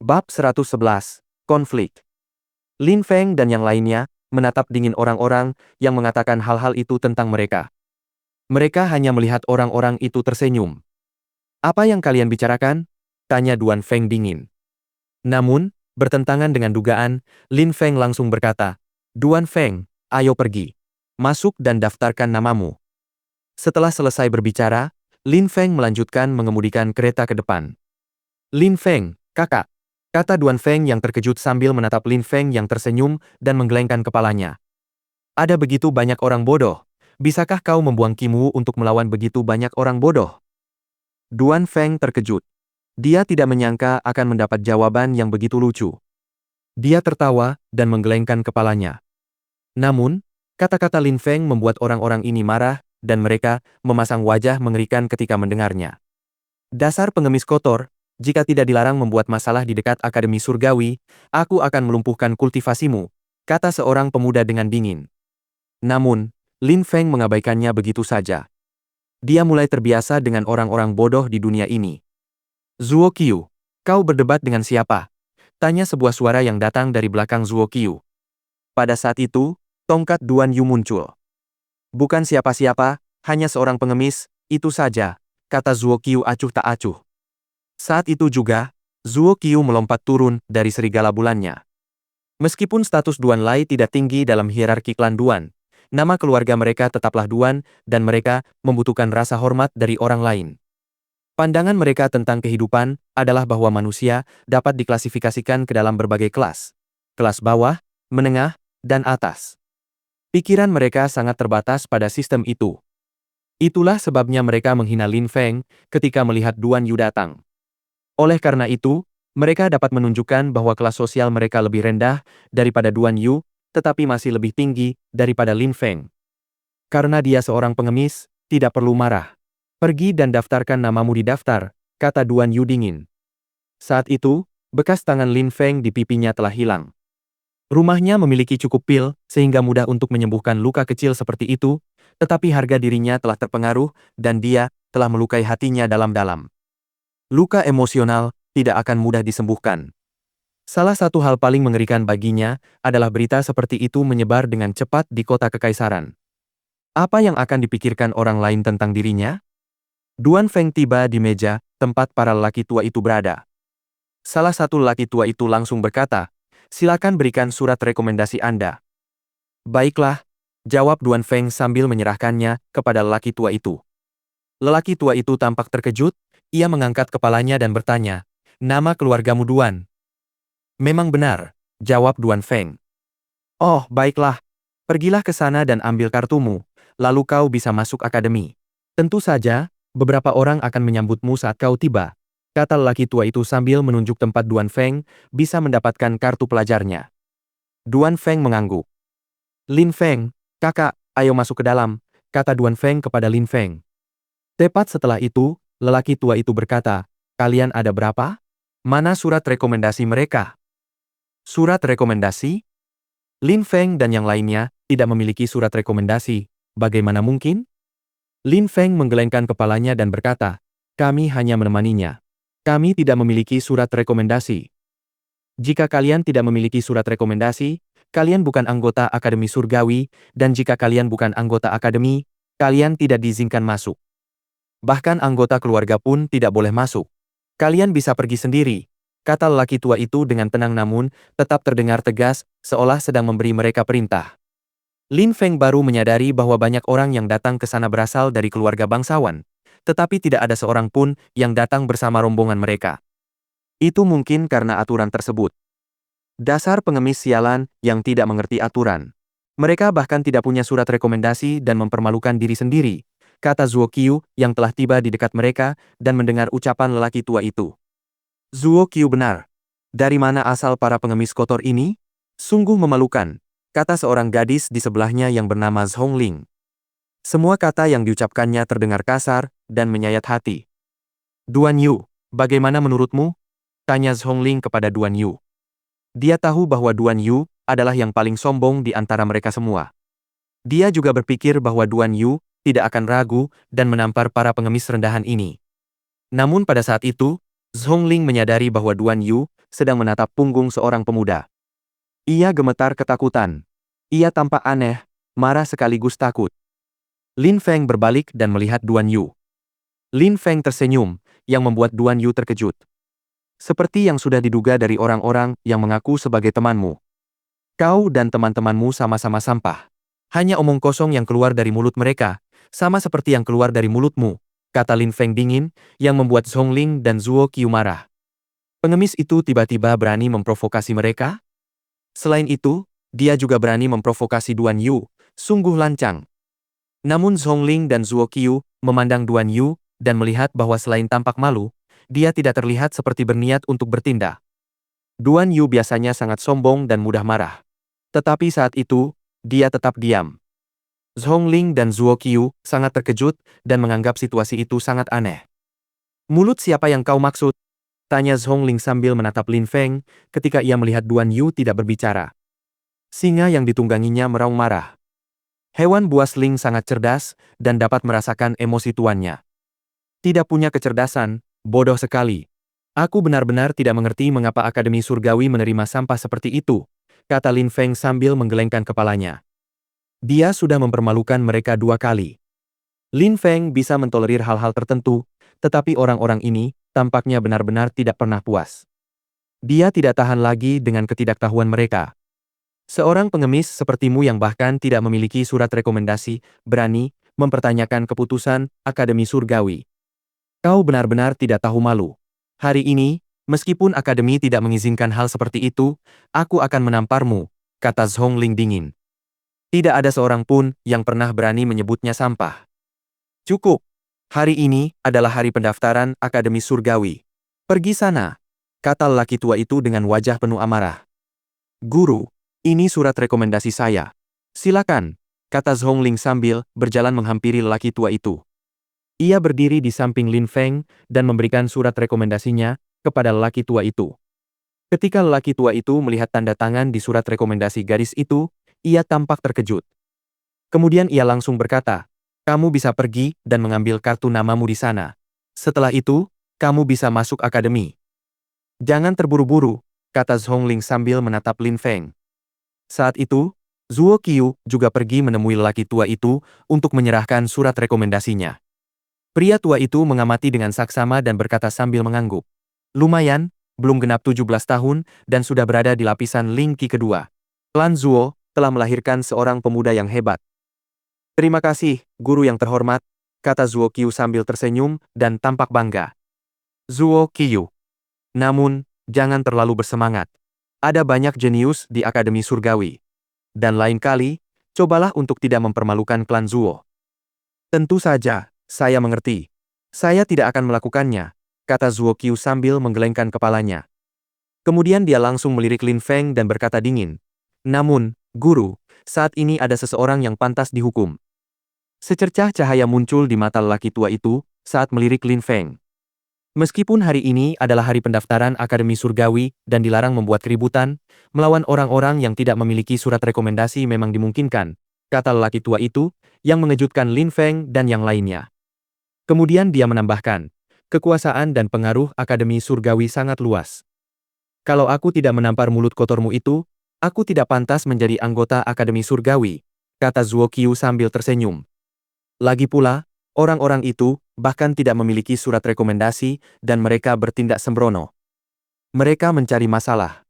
Bab 111, Konflik. Lin Feng dan yang lainnya menatap dingin orang-orang yang mengatakan hal-hal itu tentang mereka. Mereka hanya melihat orang-orang itu tersenyum. "Apa yang kalian bicarakan?" tanya Duan Feng dingin. Namun, bertentangan dengan dugaan, Lin Feng langsung berkata, "Duan Feng, ayo pergi. Masuk dan daftarkan namamu." Setelah selesai berbicara, Lin Feng melanjutkan mengemudikan kereta ke depan. "Lin Feng, kakak," kata Duan Feng yang terkejut sambil menatap Lin Feng yang tersenyum dan menggelengkan kepalanya. "Ada begitu banyak orang bodoh. Bisakah kau membuang kimu untuk melawan begitu banyak orang bodoh?" Duan Feng terkejut. Dia tidak menyangka akan mendapat jawaban yang begitu lucu. Dia tertawa dan menggelengkan kepalanya. Namun, kata-kata Lin Feng membuat orang-orang ini marah, dan mereka memasang wajah mengerikan ketika mendengarnya. "Dasar pengemis kotor, jika tidak dilarang membuat masalah di dekat Akademi Surgawi, aku akan melumpuhkan kultivasimu," kata seorang pemuda dengan dingin. Namun, Lin Feng mengabaikannya begitu saja. Dia mulai terbiasa dengan orang-orang bodoh di dunia ini. "Zuo Qiu, kau berdebat dengan siapa?" tanya sebuah suara yang datang dari belakang Zuo Qiu. Pada saat itu, tongkat Duan Yu muncul. "Bukan siapa-siapa, hanya seorang pengemis, itu saja," kata Zuo Qiu acuh tak acuh. Saat itu juga, Zuo Qiu melompat turun dari serigala bulannya. Meskipun status Duan Lai tidak tinggi dalam hierarki klan Duan, nama keluarga mereka tetaplah Duan, dan mereka membutuhkan rasa hormat dari orang lain. Pandangan mereka tentang kehidupan adalah bahwa manusia dapat diklasifikasikan ke dalam berbagai kelas. Kelas bawah, menengah, dan atas. Pikiran mereka sangat terbatas pada sistem itu. Itulah sebabnya mereka menghina Lin Feng ketika melihat Duan Yu datang. Oleh karena itu, mereka dapat menunjukkan bahwa kelas sosial mereka lebih rendah daripada Duan Yu, tetapi masih lebih tinggi daripada Lin Feng. Karena dia seorang pengemis, tidak perlu marah. "Pergi dan daftarkan namamu di daftar," kata Duan Yu dingin. Saat itu, bekas tangan Lin Feng di pipinya telah hilang. Rumahnya memiliki cukup pil, sehingga mudah untuk menyembuhkan luka kecil seperti itu, tetapi harga dirinya telah terpengaruh, dan dia telah melukai hatinya dalam-dalam. Luka emosional tidak akan mudah disembuhkan. Salah satu hal paling mengerikan baginya adalah berita seperti itu menyebar dengan cepat di kota kekaisaran. Apa yang akan dipikirkan orang lain tentang dirinya? Duan Feng tiba di meja tempat para lelaki tua itu berada. Salah satu lelaki tua itu langsung berkata, "Silakan berikan surat rekomendasi Anda." "Baiklah," jawab Duan Feng sambil menyerahkannya kepada lelaki tua itu. Lelaki tua itu tampak terkejut, ia mengangkat kepalanya dan bertanya, "Nama keluargamu Duan?" "Memang benar," jawab Duan Feng. "Oh, baiklah. Pergilah ke sana dan ambil kartumu, lalu kau bisa masuk akademi. Tentu saja, beberapa orang akan menyambutmu saat kau tiba," kata lelaki tua itu sambil menunjuk tempat Duan Feng bisa mendapatkan kartu pelajarnya. Duan Feng mengangguk. "Lin Feng, kakak, ayo masuk ke dalam," kata Duan Feng kepada Lin Feng. Tepat setelah itu, lelaki tua itu berkata, "Kalian ada berapa? Mana surat rekomendasi mereka?" "Surat rekomendasi?" Lin Feng dan yang lainnya tidak memiliki surat rekomendasi. Bagaimana mungkin? Lin Feng menggelengkan kepalanya dan berkata, "Kami hanya menemaninya. Kami tidak memiliki surat rekomendasi." "Jika kalian tidak memiliki surat rekomendasi, kalian bukan anggota Akademi Surgawi, dan jika kalian bukan anggota Akademi, kalian tidak diizinkan masuk. Bahkan anggota keluarga pun tidak boleh masuk. Kalian bisa pergi sendiri," kata lelaki tua itu dengan tenang namun tetap terdengar tegas, seolah sedang memberi mereka perintah. Lin Feng baru menyadari bahwa banyak orang yang datang ke sana berasal dari keluarga bangsawan, tetapi tidak ada seorang pun yang datang bersama rombongan mereka. Itu mungkin karena aturan tersebut. Dasar pengemis sialan yang tidak mengerti aturan. Mereka bahkan tidak punya surat rekomendasi dan mempermalukan diri sendiri, kata Zuo Qiu yang telah tiba di dekat mereka dan mendengar ucapan lelaki tua itu. "Zuo Qiu benar. Dari mana asal para pengemis kotor ini? Sungguh memalukan," kata seorang gadis di sebelahnya yang bernama Zhongling. Semua kata yang diucapkannya terdengar kasar dan menyayat hati. "Duan Yu, bagaimana menurutmu?" tanya Zhongling kepada Duan Yu. Dia tahu bahwa Duan Yu adalah yang paling sombong di antara mereka semua. Dia juga berpikir bahwa Duan Yu tidak akan ragu dan menampar para pengemis rendahan ini. Namun pada saat itu, Zhongling menyadari bahwa Duan Yu sedang menatap punggung seorang pemuda. Ia gemetar ketakutan. Ia tampak aneh, marah sekaligus takut. Lin Feng berbalik dan melihat Duan Yu. Lin Feng tersenyum, yang membuat Duan Yu terkejut. Seperti yang sudah diduga dari orang-orang yang mengaku sebagai temanmu. Kau dan teman-temanmu sama-sama sampah. Hanya omong kosong yang keluar dari mulut mereka, sama seperti yang keluar dari mulutmu, kata Lin Feng dingin, yang membuat Zhongling dan Zuo Qiu marah. Pengemis itu tiba-tiba berani memprovokasi mereka? Selain itu, dia juga berani memprovokasi Duan Yu, sungguh lancang. Namun Zhongling dan Zuo Qiu memandang Duan Yu dan melihat bahwa selain tampak malu, dia tidak terlihat seperti berniat untuk bertindak. Duan Yu biasanya sangat sombong dan mudah marah. Tetapi saat itu, dia tetap diam. Zhongling dan Zuo Qiu sangat terkejut dan menganggap situasi itu sangat aneh. Mulut siapa yang kau maksud? Tanya Zhongling sambil menatap Lin Feng ketika ia melihat Duan Yu tidak berbicara. Singa yang ditungganginya meraung marah. Hewan buas Ling sangat cerdas dan dapat merasakan emosi tuannya. Tidak punya kecerdasan, bodoh sekali. Aku benar-benar tidak mengerti mengapa Akademi Surgawi menerima sampah seperti itu, kata Lin Feng sambil menggelengkan kepalanya. Dia sudah mempermalukan mereka 2 kali. Lin Feng bisa mentolerir hal-hal tertentu, tetapi orang-orang ini tampaknya benar-benar tidak pernah puas. Dia tidak tahan lagi dengan ketidaktahuan mereka. Seorang pengemis sepertimu yang bahkan tidak memiliki surat rekomendasi, berani mempertanyakan keputusan Akademi Surgawi. Kau benar-benar tidak tahu malu. Hari ini, meskipun Akademi tidak mengizinkan hal seperti itu, aku akan menamparmu, kata Zhongling dingin. Tidak ada seorang pun yang pernah berani menyebutnya sampah. Cukup. Hari ini adalah hari pendaftaran Akademi Surgawi. Pergi sana, kata lelaki tua itu dengan wajah penuh amarah. Guru, ini surat rekomendasi saya. Silakan, kata Zhongling sambil berjalan menghampiri lelaki tua itu. Ia berdiri di samping Lin Feng dan memberikan surat rekomendasinya kepada lelaki tua itu. Ketika lelaki tua itu melihat tanda tangan di surat rekomendasi gadis itu, ia tampak terkejut. Kemudian ia langsung berkata, kamu bisa pergi dan mengambil kartu namamu di sana. Setelah itu, kamu bisa masuk akademi. Jangan terburu-buru, kata Zhongling sambil menatap Lin Feng. Saat itu, Zuo Qiu juga pergi menemui lelaki tua itu untuk menyerahkan surat rekomendasinya. Pria tua itu mengamati dengan saksama dan berkata sambil mengangguk. Lumayan, belum genap 17 tahun dan sudah berada di lapisan Ling Qi kedua. Klan Zuo telah melahirkan seorang pemuda yang hebat. Terima kasih, guru yang terhormat, kata Zuo Qiu sambil tersenyum dan tampak bangga. Zuo Qiu. Namun, jangan terlalu bersemangat. Ada banyak jenius di Akademi Surgawi. Dan lain kali, cobalah untuk tidak mempermalukan klan Zuo. Tentu saja. Saya mengerti. Saya tidak akan melakukannya, kata Zuo Qiu sambil menggelengkan kepalanya. Kemudian dia langsung melirik Lin Feng dan berkata dingin. Namun, guru, saat ini ada seseorang yang pantas dihukum. Secercah cahaya muncul di mata lelaki tua itu saat melirik Lin Feng. Meskipun hari ini adalah hari pendaftaran Akademi Surgawi dan dilarang membuat keributan, melawan orang-orang yang tidak memiliki surat rekomendasi memang dimungkinkan, kata lelaki tua itu, yang mengejutkan Lin Feng dan yang lainnya. Kemudian dia menambahkan, kekuasaan dan pengaruh Akademi Surgawi sangat luas. Kalau aku tidak menampar mulut kotormu itu, aku tidak pantas menjadi anggota Akademi Surgawi, kata Zuo Qiu sambil tersenyum. Lagi pula, orang-orang itu bahkan tidak memiliki surat rekomendasi dan mereka bertindak sembrono. Mereka mencari masalah.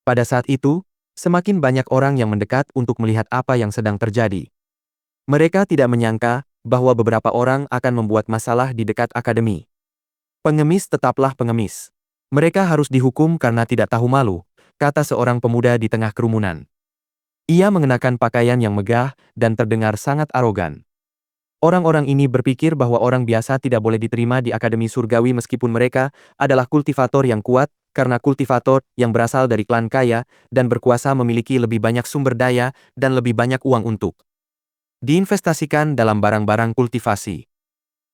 Pada saat itu, semakin banyak orang yang mendekat untuk melihat apa yang sedang terjadi. Mereka tidak menyangka bahwa beberapa orang akan membuat masalah di dekat akademi. Pengemis tetaplah pengemis. Mereka harus dihukum karena tidak tahu malu, kata seorang pemuda di tengah kerumunan. Ia mengenakan pakaian yang megah dan terdengar sangat arogan. Orang-orang ini berpikir bahwa orang biasa tidak boleh diterima di Akademi Surgawi meskipun mereka adalah kultivator yang kuat, karena kultivator yang berasal dari klan kaya dan berkuasa memiliki lebih banyak sumber daya dan lebih banyak uang untuk diinvestasikan dalam barang-barang kultivasi.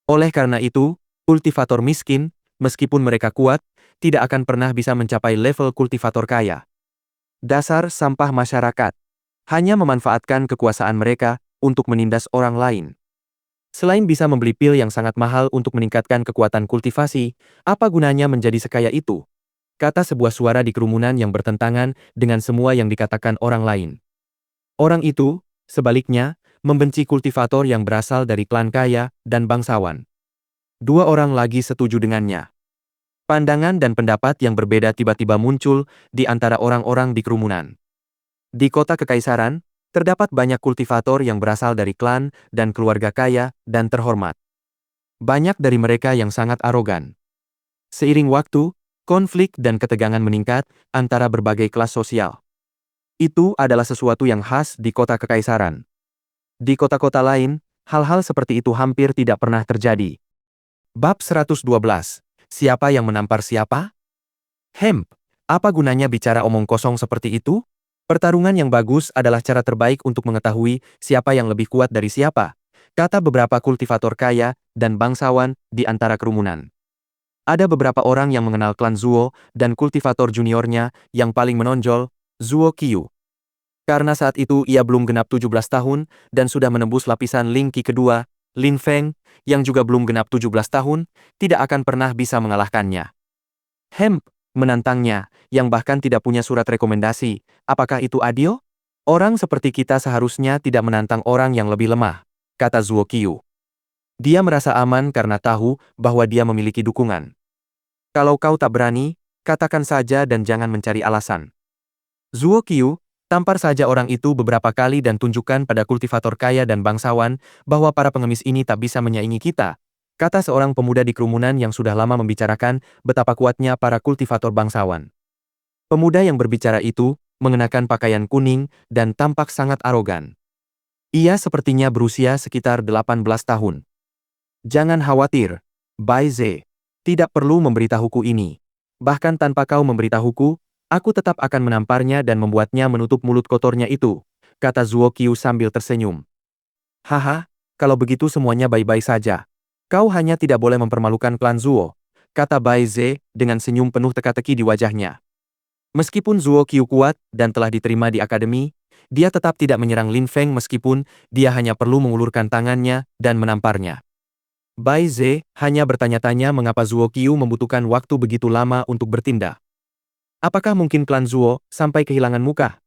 Oleh karena itu, kultivator miskin, meskipun mereka kuat, tidak akan pernah bisa mencapai level kultivator kaya. Dasar sampah masyarakat. Hanya memanfaatkan kekuasaan mereka untuk menindas orang lain. Selain bisa membeli pil yang sangat mahal untuk meningkatkan kekuatan kultivasi, apa gunanya menjadi sekaya itu? kata sebuah suara di kerumunan yang bertentangan dengan semua yang dikatakan orang lain. Orang itu, sebaliknya, membenci kultivator yang berasal dari klan kaya dan bangsawan. Dua orang lagi setuju dengannya. Pandangan dan pendapat yang berbeda tiba-tiba muncul di antara orang-orang di kerumunan. Di kota kekaisaran, terdapat banyak kultivator yang berasal dari klan dan keluarga kaya dan terhormat. Banyak dari mereka yang sangat arogan. Seiring waktu, konflik dan ketegangan meningkat antara berbagai kelas sosial. Itu adalah sesuatu yang khas di kota kekaisaran. Di kota-kota lain, hal-hal seperti itu hampir tidak pernah terjadi. Bab 112. Siapa yang menampar siapa? Apa gunanya bicara omong kosong seperti itu? Pertarungan yang bagus adalah cara terbaik untuk mengetahui siapa yang lebih kuat dari siapa, kata beberapa kultivator kaya dan bangsawan di antara kerumunan. Ada beberapa orang yang mengenal klan Zuo dan kultivator juniornya yang paling menonjol, Zuo Qiu. Karena saat itu ia belum genap 17 tahun dan sudah menembus lapisan Ling Qi kedua, Lin Feng, yang juga belum genap 17 tahun, tidak akan pernah bisa mengalahkannya. Menantangnya, yang bahkan tidak punya surat rekomendasi, apakah itu adil? Orang seperti kita seharusnya tidak menantang orang yang lebih lemah, kata Zuo Qiu. Dia merasa aman karena tahu bahwa dia memiliki dukungan. Kalau kau tak berani, katakan saja dan jangan mencari alasan. Zuo Qiu, tampar saja orang itu beberapa kali dan tunjukkan pada kultivator kaya dan bangsawan bahwa para pengemis ini tak bisa menyaingi kita, kata seorang pemuda di kerumunan yang sudah lama membicarakan betapa kuatnya para kultivator bangsawan. Pemuda yang berbicara itu mengenakan pakaian kuning dan tampak sangat arogan. Ia sepertinya berusia sekitar 18 tahun. Jangan khawatir, Bai Ze. Tidak perlu memberitahuku ini. Bahkan tanpa kau memberitahuku, aku tetap akan menamparnya dan membuatnya menutup mulut kotornya itu, kata Zuo Qiu sambil tersenyum. Haha, kalau begitu semuanya baik-baik saja. Kau hanya tidak boleh mempermalukan klan Zuo, kata Bai Ze dengan senyum penuh teka-teki di wajahnya. Meskipun Zuo Qiu kuat dan telah diterima di akademi, dia tetap tidak menyerang Lin Feng meskipun dia hanya perlu mengulurkan tangannya dan menamparnya. Bai Ze hanya bertanya-tanya mengapa Zuo Qiu membutuhkan waktu begitu lama untuk bertindak. Apakah mungkin klan Zuo sampai kehilangan muka?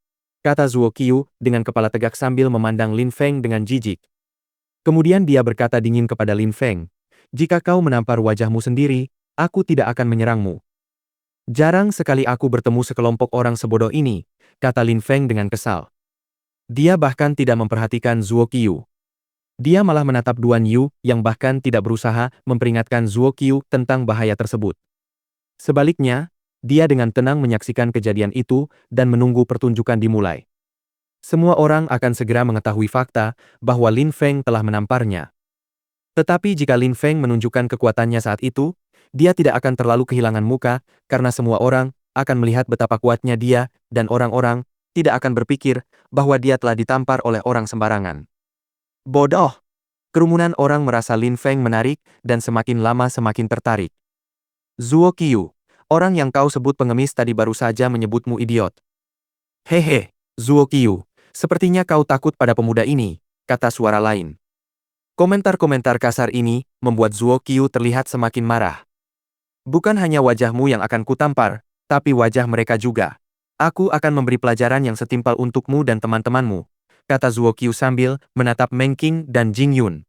Kata Zuo Qiu dengan kepala tegak sambil memandang Lin Feng dengan jijik. Kemudian dia berkata dingin kepada Lin Feng, jika kau menampar wajahmu sendiri, aku tidak akan menyerangmu. Jarang sekali aku bertemu sekelompok orang sebodoh ini, kata Lin Feng dengan kesal. Dia bahkan tidak memperhatikan Zuo Qiu. Dia malah menatap Duan Yu yang bahkan tidak berusaha memperingatkan Zuo Qiu tentang bahaya tersebut. Sebaliknya, dia dengan tenang menyaksikan kejadian itu dan menunggu pertunjukan dimulai. Semua orang akan segera mengetahui fakta bahwa Lin Feng telah menamparnya. Tetapi jika Lin Feng menunjukkan kekuatannya saat itu, dia tidak akan terlalu kehilangan muka karena semua orang akan melihat betapa kuatnya dia dan orang-orang tidak akan berpikir bahwa dia telah ditampar oleh orang sembarangan. Bodoh! Kerumunan orang merasa Lin Feng menarik dan semakin lama semakin tertarik. Zuo Qiu, orang yang kau sebut pengemis tadi baru saja menyebutmu idiot. Hehe, Zuo Qiu, sepertinya kau takut pada pemuda ini, kata suara lain. Komentar-komentar kasar ini membuat Zuo Qiu terlihat semakin marah. Bukan hanya wajahmu yang akan kutampar, tapi wajah mereka juga. Aku akan memberi pelajaran yang setimpal untukmu dan teman-temanmu, kata Zuo Qiu sambil menatap Meng Qing dan Jing Yun.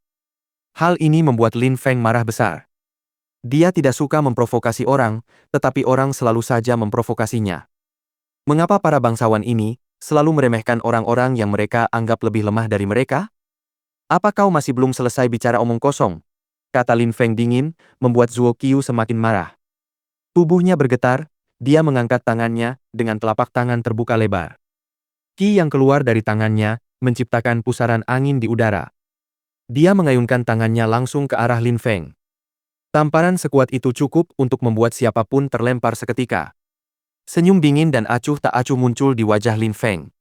Hal ini membuat Lin Feng marah besar. Dia tidak suka memprovokasi orang, tetapi orang selalu saja memprovokasinya. Mengapa para bangsawan ini selalu meremehkan orang-orang yang mereka anggap lebih lemah dari mereka? Apa kau masih belum selesai bicara omong kosong? Kata Lin Feng dingin, membuat Zuo Qiu semakin marah. Tubuhnya bergetar, dia mengangkat tangannya dengan telapak tangan terbuka lebar. Qi yang keluar dari tangannya menciptakan pusaran angin di udara. Dia mengayunkan tangannya langsung ke arah Lin Feng. Tamparan sekuat itu cukup untuk membuat siapapun terlempar seketika. Senyum dingin dan acuh tak acuh muncul di wajah Lin Feng.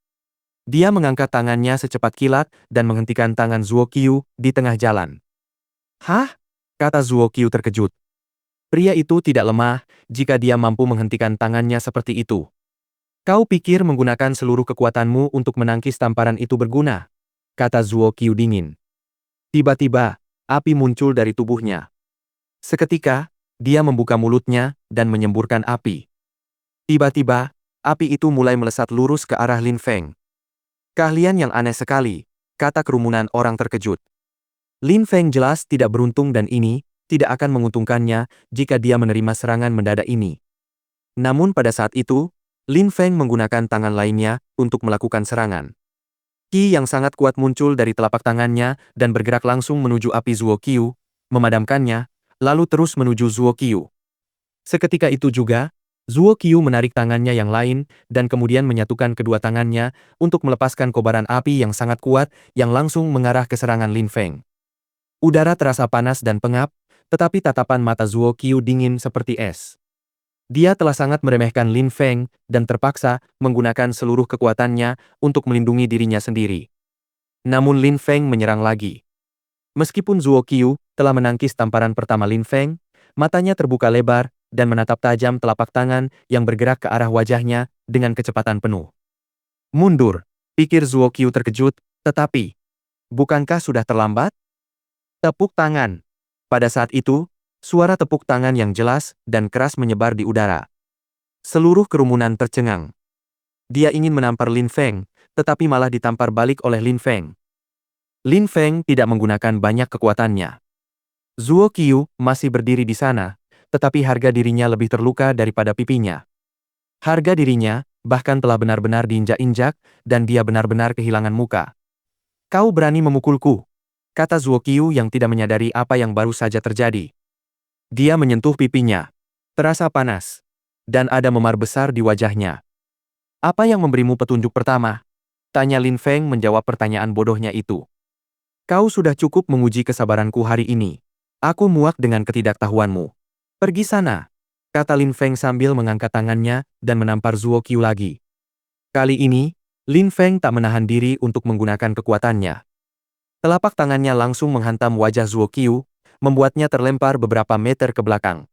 Dia mengangkat tangannya secepat kilat dan menghentikan tangan Zuo Qiu di tengah jalan. Hah? Kata Zuo Qiu terkejut. Pria itu tidak lemah jika dia mampu menghentikan tangannya seperti itu. Kau pikir menggunakan seluruh kekuatanmu untuk menangkis tamparan itu berguna? Kata Zuo Qiu dingin. Tiba-tiba, api muncul dari tubuhnya. Seketika, dia membuka mulutnya dan menyemburkan api. Tiba-tiba, api itu mulai melesat lurus ke arah Lin Feng. Keahlian yang aneh sekali, kata kerumunan orang terkejut. Lin Feng jelas tidak beruntung dan ini tidak akan menguntungkannya jika dia menerima serangan mendadak ini. Namun pada saat itu, Lin Feng menggunakan tangan lainnya untuk melakukan serangan. Qi yang sangat kuat muncul dari telapak tangannya dan bergerak langsung menuju api Zuo Qiu, memadamkannya, lalu terus menuju Zuo Qiu. Seketika itu juga, Zuo Qiu menarik tangannya yang lain dan kemudian menyatukan kedua tangannya untuk melepaskan kobaran api yang sangat kuat yang langsung mengarah ke serangan Lin Feng. Udara terasa panas dan pengap, tetapi tatapan mata Zuo Qiu dingin seperti es. Dia telah sangat meremehkan Lin Feng dan terpaksa menggunakan seluruh kekuatannya untuk melindungi dirinya sendiri. Namun Lin Feng menyerang lagi. Meskipun Zuo Qiu telah menangkis tamparan pertama Lin Feng, matanya terbuka lebar dan menatap tajam telapak tangan yang bergerak ke arah wajahnya dengan kecepatan penuh. Mundur, pikir Zuo Qiu terkejut, tetapi, bukankah sudah terlambat? Tepuk tangan. Pada saat itu, suara tepuk tangan yang jelas dan keras menyebar di udara. Seluruh kerumunan tercengang. Dia ingin menampar Lin Feng, tetapi malah ditampar balik oleh Lin Feng. Lin Feng tidak menggunakan banyak kekuatannya. Zuo Qiu masih berdiri di sana, tetapi harga dirinya lebih terluka daripada pipinya. Harga dirinya bahkan telah benar-benar diinjak-injak dan dia benar-benar kehilangan muka. Kau berani memukulku, kata Zuo Qiu yang tidak menyadari apa yang baru saja terjadi. Dia menyentuh pipinya. Terasa panas. Dan ada memar besar di wajahnya. Apa yang memberimu petunjuk pertama? Tanya Lin Feng menjawab pertanyaan bodohnya itu. Kau sudah cukup menguji kesabaranku hari ini. Aku muak dengan ketidaktahuanmu. Pergi sana, kata Lin Feng sambil mengangkat tangannya dan menampar Zuo Qiu lagi. Kali ini, Lin Feng tak menahan diri untuk menggunakan kekuatannya. Telapak tangannya langsung menghantam wajah Zuo Qiu, membuatnya terlempar beberapa meter ke belakang.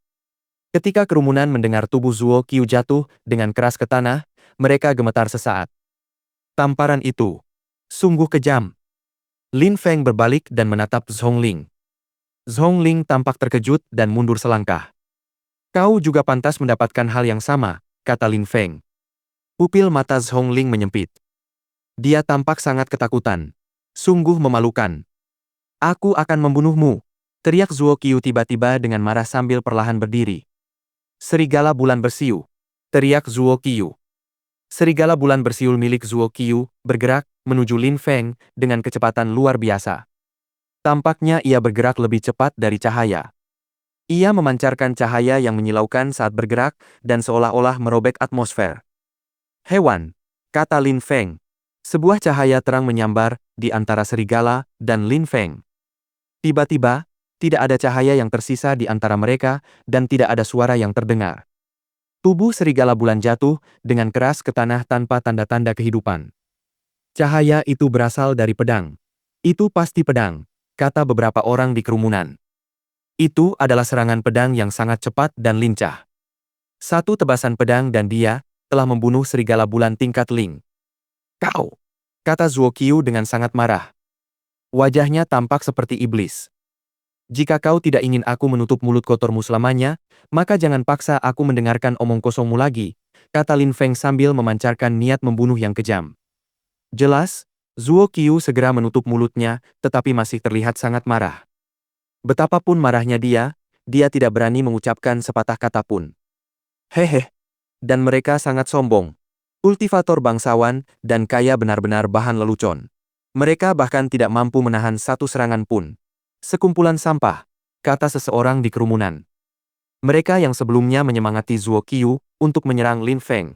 Ketika kerumunan mendengar tubuh Zuo Qiu jatuh dengan keras ke tanah, mereka gemetar sesaat. Tamparan itu sungguh kejam. Lin Feng berbalik dan menatap Zhongling. Zhongling tampak terkejut dan mundur selangkah. Kau juga pantas mendapatkan hal yang sama, kata Lin Feng. Pupil mata Zhongling menyempit. Dia tampak sangat ketakutan. Sungguh memalukan. Aku akan membunuhmu, teriak Zuo Qiu tiba-tiba dengan marah sambil perlahan berdiri. Serigala bulan bersiul, teriak Zuo Qiu. Serigala bulan bersiul milik Zuo Qiu bergerak menuju Lin Feng dengan kecepatan luar biasa. Tampaknya ia bergerak lebih cepat dari cahaya. Ia memancarkan cahaya yang menyilaukan saat bergerak dan seolah-olah merobek atmosfer. Hewan, kata Lin Feng. Sebuah cahaya terang menyambar di antara serigala dan Lin Feng. Tiba-tiba, tidak ada cahaya yang tersisa di antara mereka dan tidak ada suara yang terdengar. Tubuh serigala bulan jatuh dengan keras ke tanah tanpa tanda-tanda kehidupan. Cahaya itu berasal dari pedang. Itu pasti pedang, kata beberapa orang di kerumunan. Itu adalah serangan pedang yang sangat cepat dan lincah. Satu tebasan pedang dan dia telah membunuh serigala bulan tingkat Ling. Kau, kata Zuo Qiu dengan sangat marah. Wajahnya tampak seperti iblis. Jika kau tidak ingin aku menutup mulut kotormu selamanya, maka jangan paksa aku mendengarkan omong kosongmu lagi, kata Lin Feng sambil memancarkan niat membunuh yang kejam. Jelas, Zuo Qiu segera menutup mulutnya, tetapi masih terlihat sangat marah. Betapapun marahnya dia tidak berani mengucapkan sepatah kata pun. Hehe. Dan mereka sangat sombong. Kultivator bangsawan dan kaya benar-benar bahan lelucon. Mereka bahkan tidak mampu menahan satu serangan pun. Sekumpulan sampah, kata seseorang di kerumunan. Mereka yang sebelumnya menyemangati Zuo Qiu untuk menyerang Lin Feng.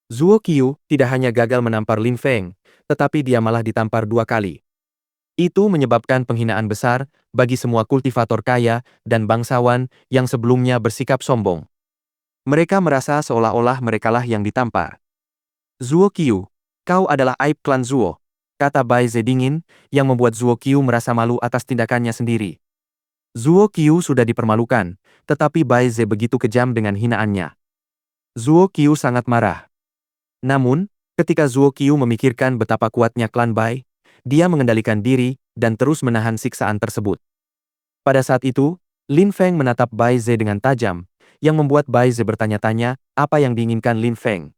Zuo Qiu tidak hanya gagal menampar Lin Feng, tetapi dia malah ditampar 2 kali. Itu menyebabkan penghinaan besar bagi semua kultivator kaya dan bangsawan yang sebelumnya bersikap sombong. Mereka merasa seolah-olah merekalah yang ditampar. Zuo Qiu, kau adalah aib klan Zuo, kata Bai Ze dingin, yang membuat Zuo Qiu merasa malu atas tindakannya sendiri. Zuo Qiu sudah dipermalukan, tetapi Bai Ze begitu kejam dengan hinaannya. Zuo Qiu sangat marah. Namun, ketika Zuo Qiu memikirkan betapa kuatnya klan Bai, dia mengendalikan diri dan terus menahan siksaan tersebut. Pada saat itu, Lin Feng menatap Bai Ze dengan tajam, yang membuat Bai Ze bertanya-tanya apa yang diinginkan Lin Feng.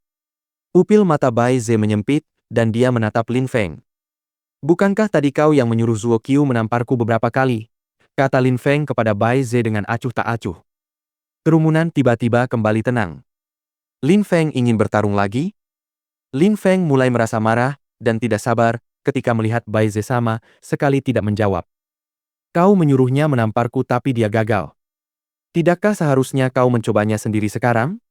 Pupil mata Bai Ze menyempit, dan dia menatap Lin Feng. Bukankah tadi kau yang menyuruh Zuo Qiu menamparku beberapa kali? Kata Lin Feng kepada Bai Ze dengan acuh tak acuh. Kerumunan tiba-tiba kembali tenang. Lin Feng ingin bertarung lagi? Lin Feng mulai merasa marah, dan tidak sabar, ketika melihat Bai Ze sama sekali tidak menjawab. Kau menyuruhnya menamparku tapi dia gagal. Tidakkah seharusnya kau mencobanya sendiri sekarang?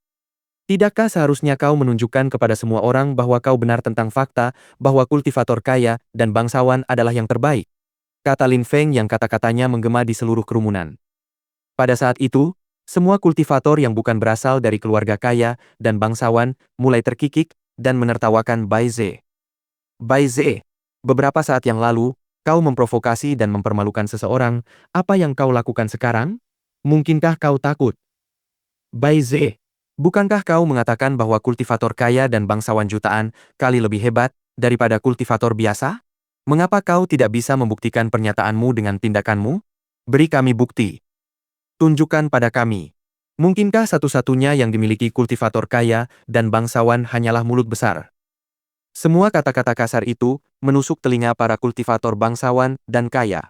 Tidakkah seharusnya kau menunjukkan kepada semua orang bahwa kau benar tentang fakta, bahwa kultivator kaya dan bangsawan adalah yang terbaik? Kata Lin Feng yang kata-katanya menggema di seluruh kerumunan. Pada saat itu, semua kultivator yang bukan berasal dari keluarga kaya dan bangsawan mulai terkikik dan menertawakan Bai Ze. Bai Ze, beberapa saat yang lalu, kau memprovokasi dan mempermalukan seseorang, apa yang kau lakukan sekarang? Mungkinkah kau takut? Bai Ze, bukankah kau mengatakan bahwa kultivator kaya dan bangsawan jutaan kali lebih hebat daripada kultivator biasa? Mengapa kau tidak bisa membuktikan pernyataanmu dengan tindakanmu? Beri kami bukti. Tunjukkan pada kami. Mungkinkah satu-satunya yang dimiliki kultivator kaya dan bangsawan hanyalah mulut besar? Semua kata-kata kasar itu menusuk telinga para kultivator bangsawan dan kaya.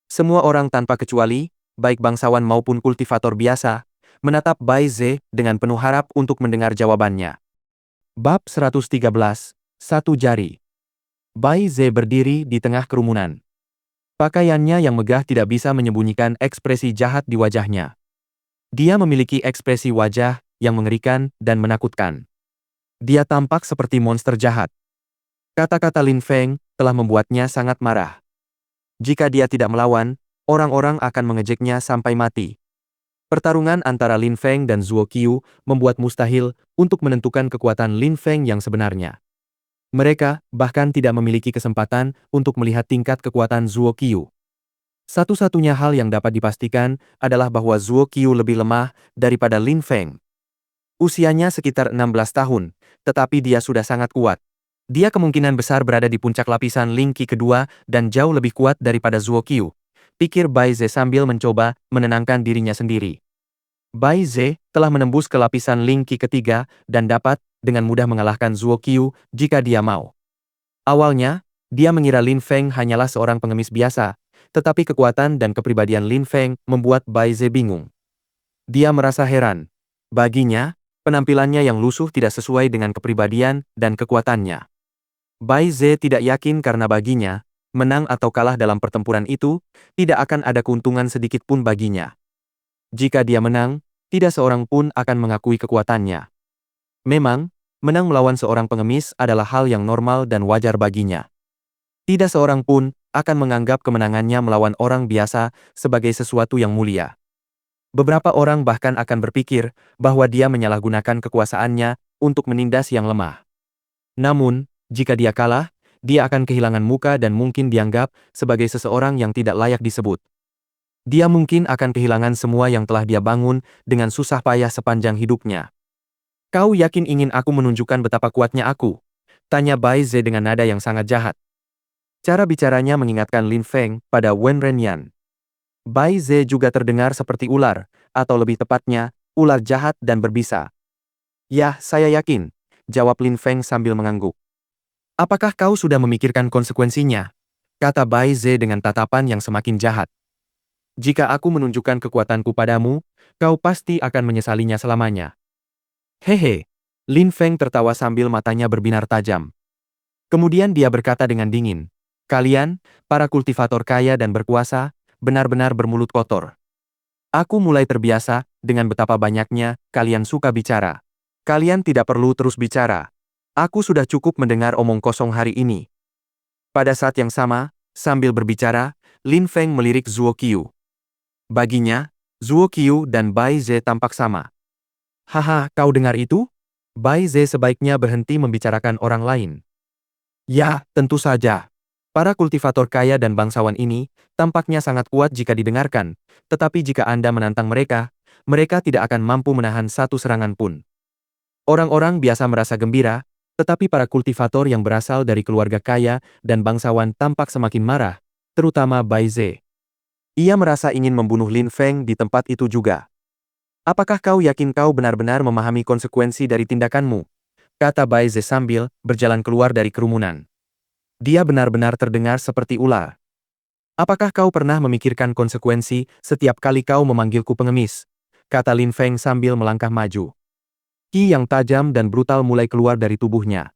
Semua orang tanpa kecuali, baik bangsawan maupun kultivator biasa, menatap Bai Ze dengan penuh harap untuk mendengar jawabannya. Bab 113, Satu Jari. Bai Ze berdiri di tengah kerumunan. Pakaiannya yang megah tidak bisa menyembunyikan ekspresi jahat di wajahnya. Dia memiliki ekspresi wajah yang mengerikan dan menakutkan. Dia tampak seperti monster jahat. Kata-kata Lin Feng telah membuatnya sangat marah. Jika dia tidak melawan, orang-orang akan mengejeknya sampai mati. Pertarungan antara Lin Feng dan Zuo Qiu membuat mustahil untuk menentukan kekuatan Lin Feng yang sebenarnya. Mereka bahkan tidak memiliki kesempatan untuk melihat tingkat kekuatan Zuo Qiu. Satu-satunya hal yang dapat dipastikan adalah bahwa Zuo Qiu lebih lemah daripada Lin Feng. Usianya sekitar 16 tahun, tetapi dia sudah sangat kuat. Dia kemungkinan besar berada di puncak lapisan Ling Qi kedua dan jauh lebih kuat daripada Zuo Qiu, pikir Bai Ze sambil mencoba menenangkan dirinya sendiri. Bai Ze telah menembus ke lapisan Ling Qi ketiga dan dapat dengan mudah mengalahkan Zuo Qiu jika dia mau. Awalnya, dia mengira Lin Feng hanyalah seorang pengemis biasa, tetapi kekuatan dan kepribadian Lin Feng membuat Bai Ze bingung. Dia merasa heran. Baginya, penampilannya yang lusuh tidak sesuai dengan kepribadian dan kekuatannya. Bai Ze tidak yakin karena baginya, menang atau kalah dalam pertempuran itu, tidak akan ada keuntungan sedikit pun baginya. Jika dia menang, tidak seorang pun akan mengakui kekuatannya. Memang, menang melawan seorang pengemis adalah hal yang normal dan wajar baginya. Tidak seorang pun akan menganggap kemenangannya melawan orang biasa sebagai sesuatu yang mulia. Beberapa orang bahkan akan berpikir bahwa dia menyalahgunakan kekuasaannya untuk menindas yang lemah. Namun, jika dia kalah, dia akan kehilangan muka dan mungkin dianggap sebagai seseorang yang tidak layak disebut. Dia mungkin akan kehilangan semua yang telah dia bangun dengan susah payah sepanjang hidupnya. Kau yakin ingin aku menunjukkan betapa kuatnya aku? Tanya Bai Ze dengan nada yang sangat jahat. Cara bicaranya mengingatkan Lin Feng pada Wen Renyan. Bai Ze juga terdengar seperti ular, atau lebih tepatnya, ular jahat dan berbisa. Ya, saya yakin, jawab Lin Feng sambil mengangguk. Apakah kau sudah memikirkan konsekuensinya? Kata Bai Ze dengan tatapan yang semakin jahat. Jika aku menunjukkan kekuatanku padamu, kau pasti akan menyesalinya selamanya. Hehe, Lin Feng tertawa sambil matanya berbinar tajam. Kemudian dia berkata dengan dingin, kalian, para kultivator kaya dan berkuasa, benar-benar bermulut kotor. Aku mulai terbiasa dengan betapa banyaknya kalian suka bicara. Kalian tidak perlu terus bicara. Aku sudah cukup mendengar omong kosong hari ini. Pada saat yang sama, sambil berbicara, Lin Feng melirik Zuo Qiu. Baginya, Zuo Qiu dan Bai Ze tampak sama. Haha, kau dengar itu? Bai Ze sebaiknya berhenti membicarakan orang lain. Ya, tentu saja. Para kultivator kaya dan bangsawan ini tampaknya sangat kuat jika didengarkan, tetapi jika Anda menantang mereka, mereka tidak akan mampu menahan satu serangan pun. Orang-orang biasa merasa gembira, tetapi para kultivator yang berasal dari keluarga kaya dan bangsawan tampak semakin marah, terutama Bai Ze. Ia merasa ingin membunuh Lin Feng di tempat itu juga. Apakah kau yakin kau benar-benar memahami konsekuensi dari tindakanmu? Kata Bai Ze sambil berjalan keluar dari kerumunan. Dia benar-benar terdengar seperti ular. Apakah kau pernah memikirkan konsekuensi setiap kali kau memanggilku pengemis? Kata Lin Feng sambil melangkah maju. Ki yang tajam dan brutal mulai keluar dari tubuhnya.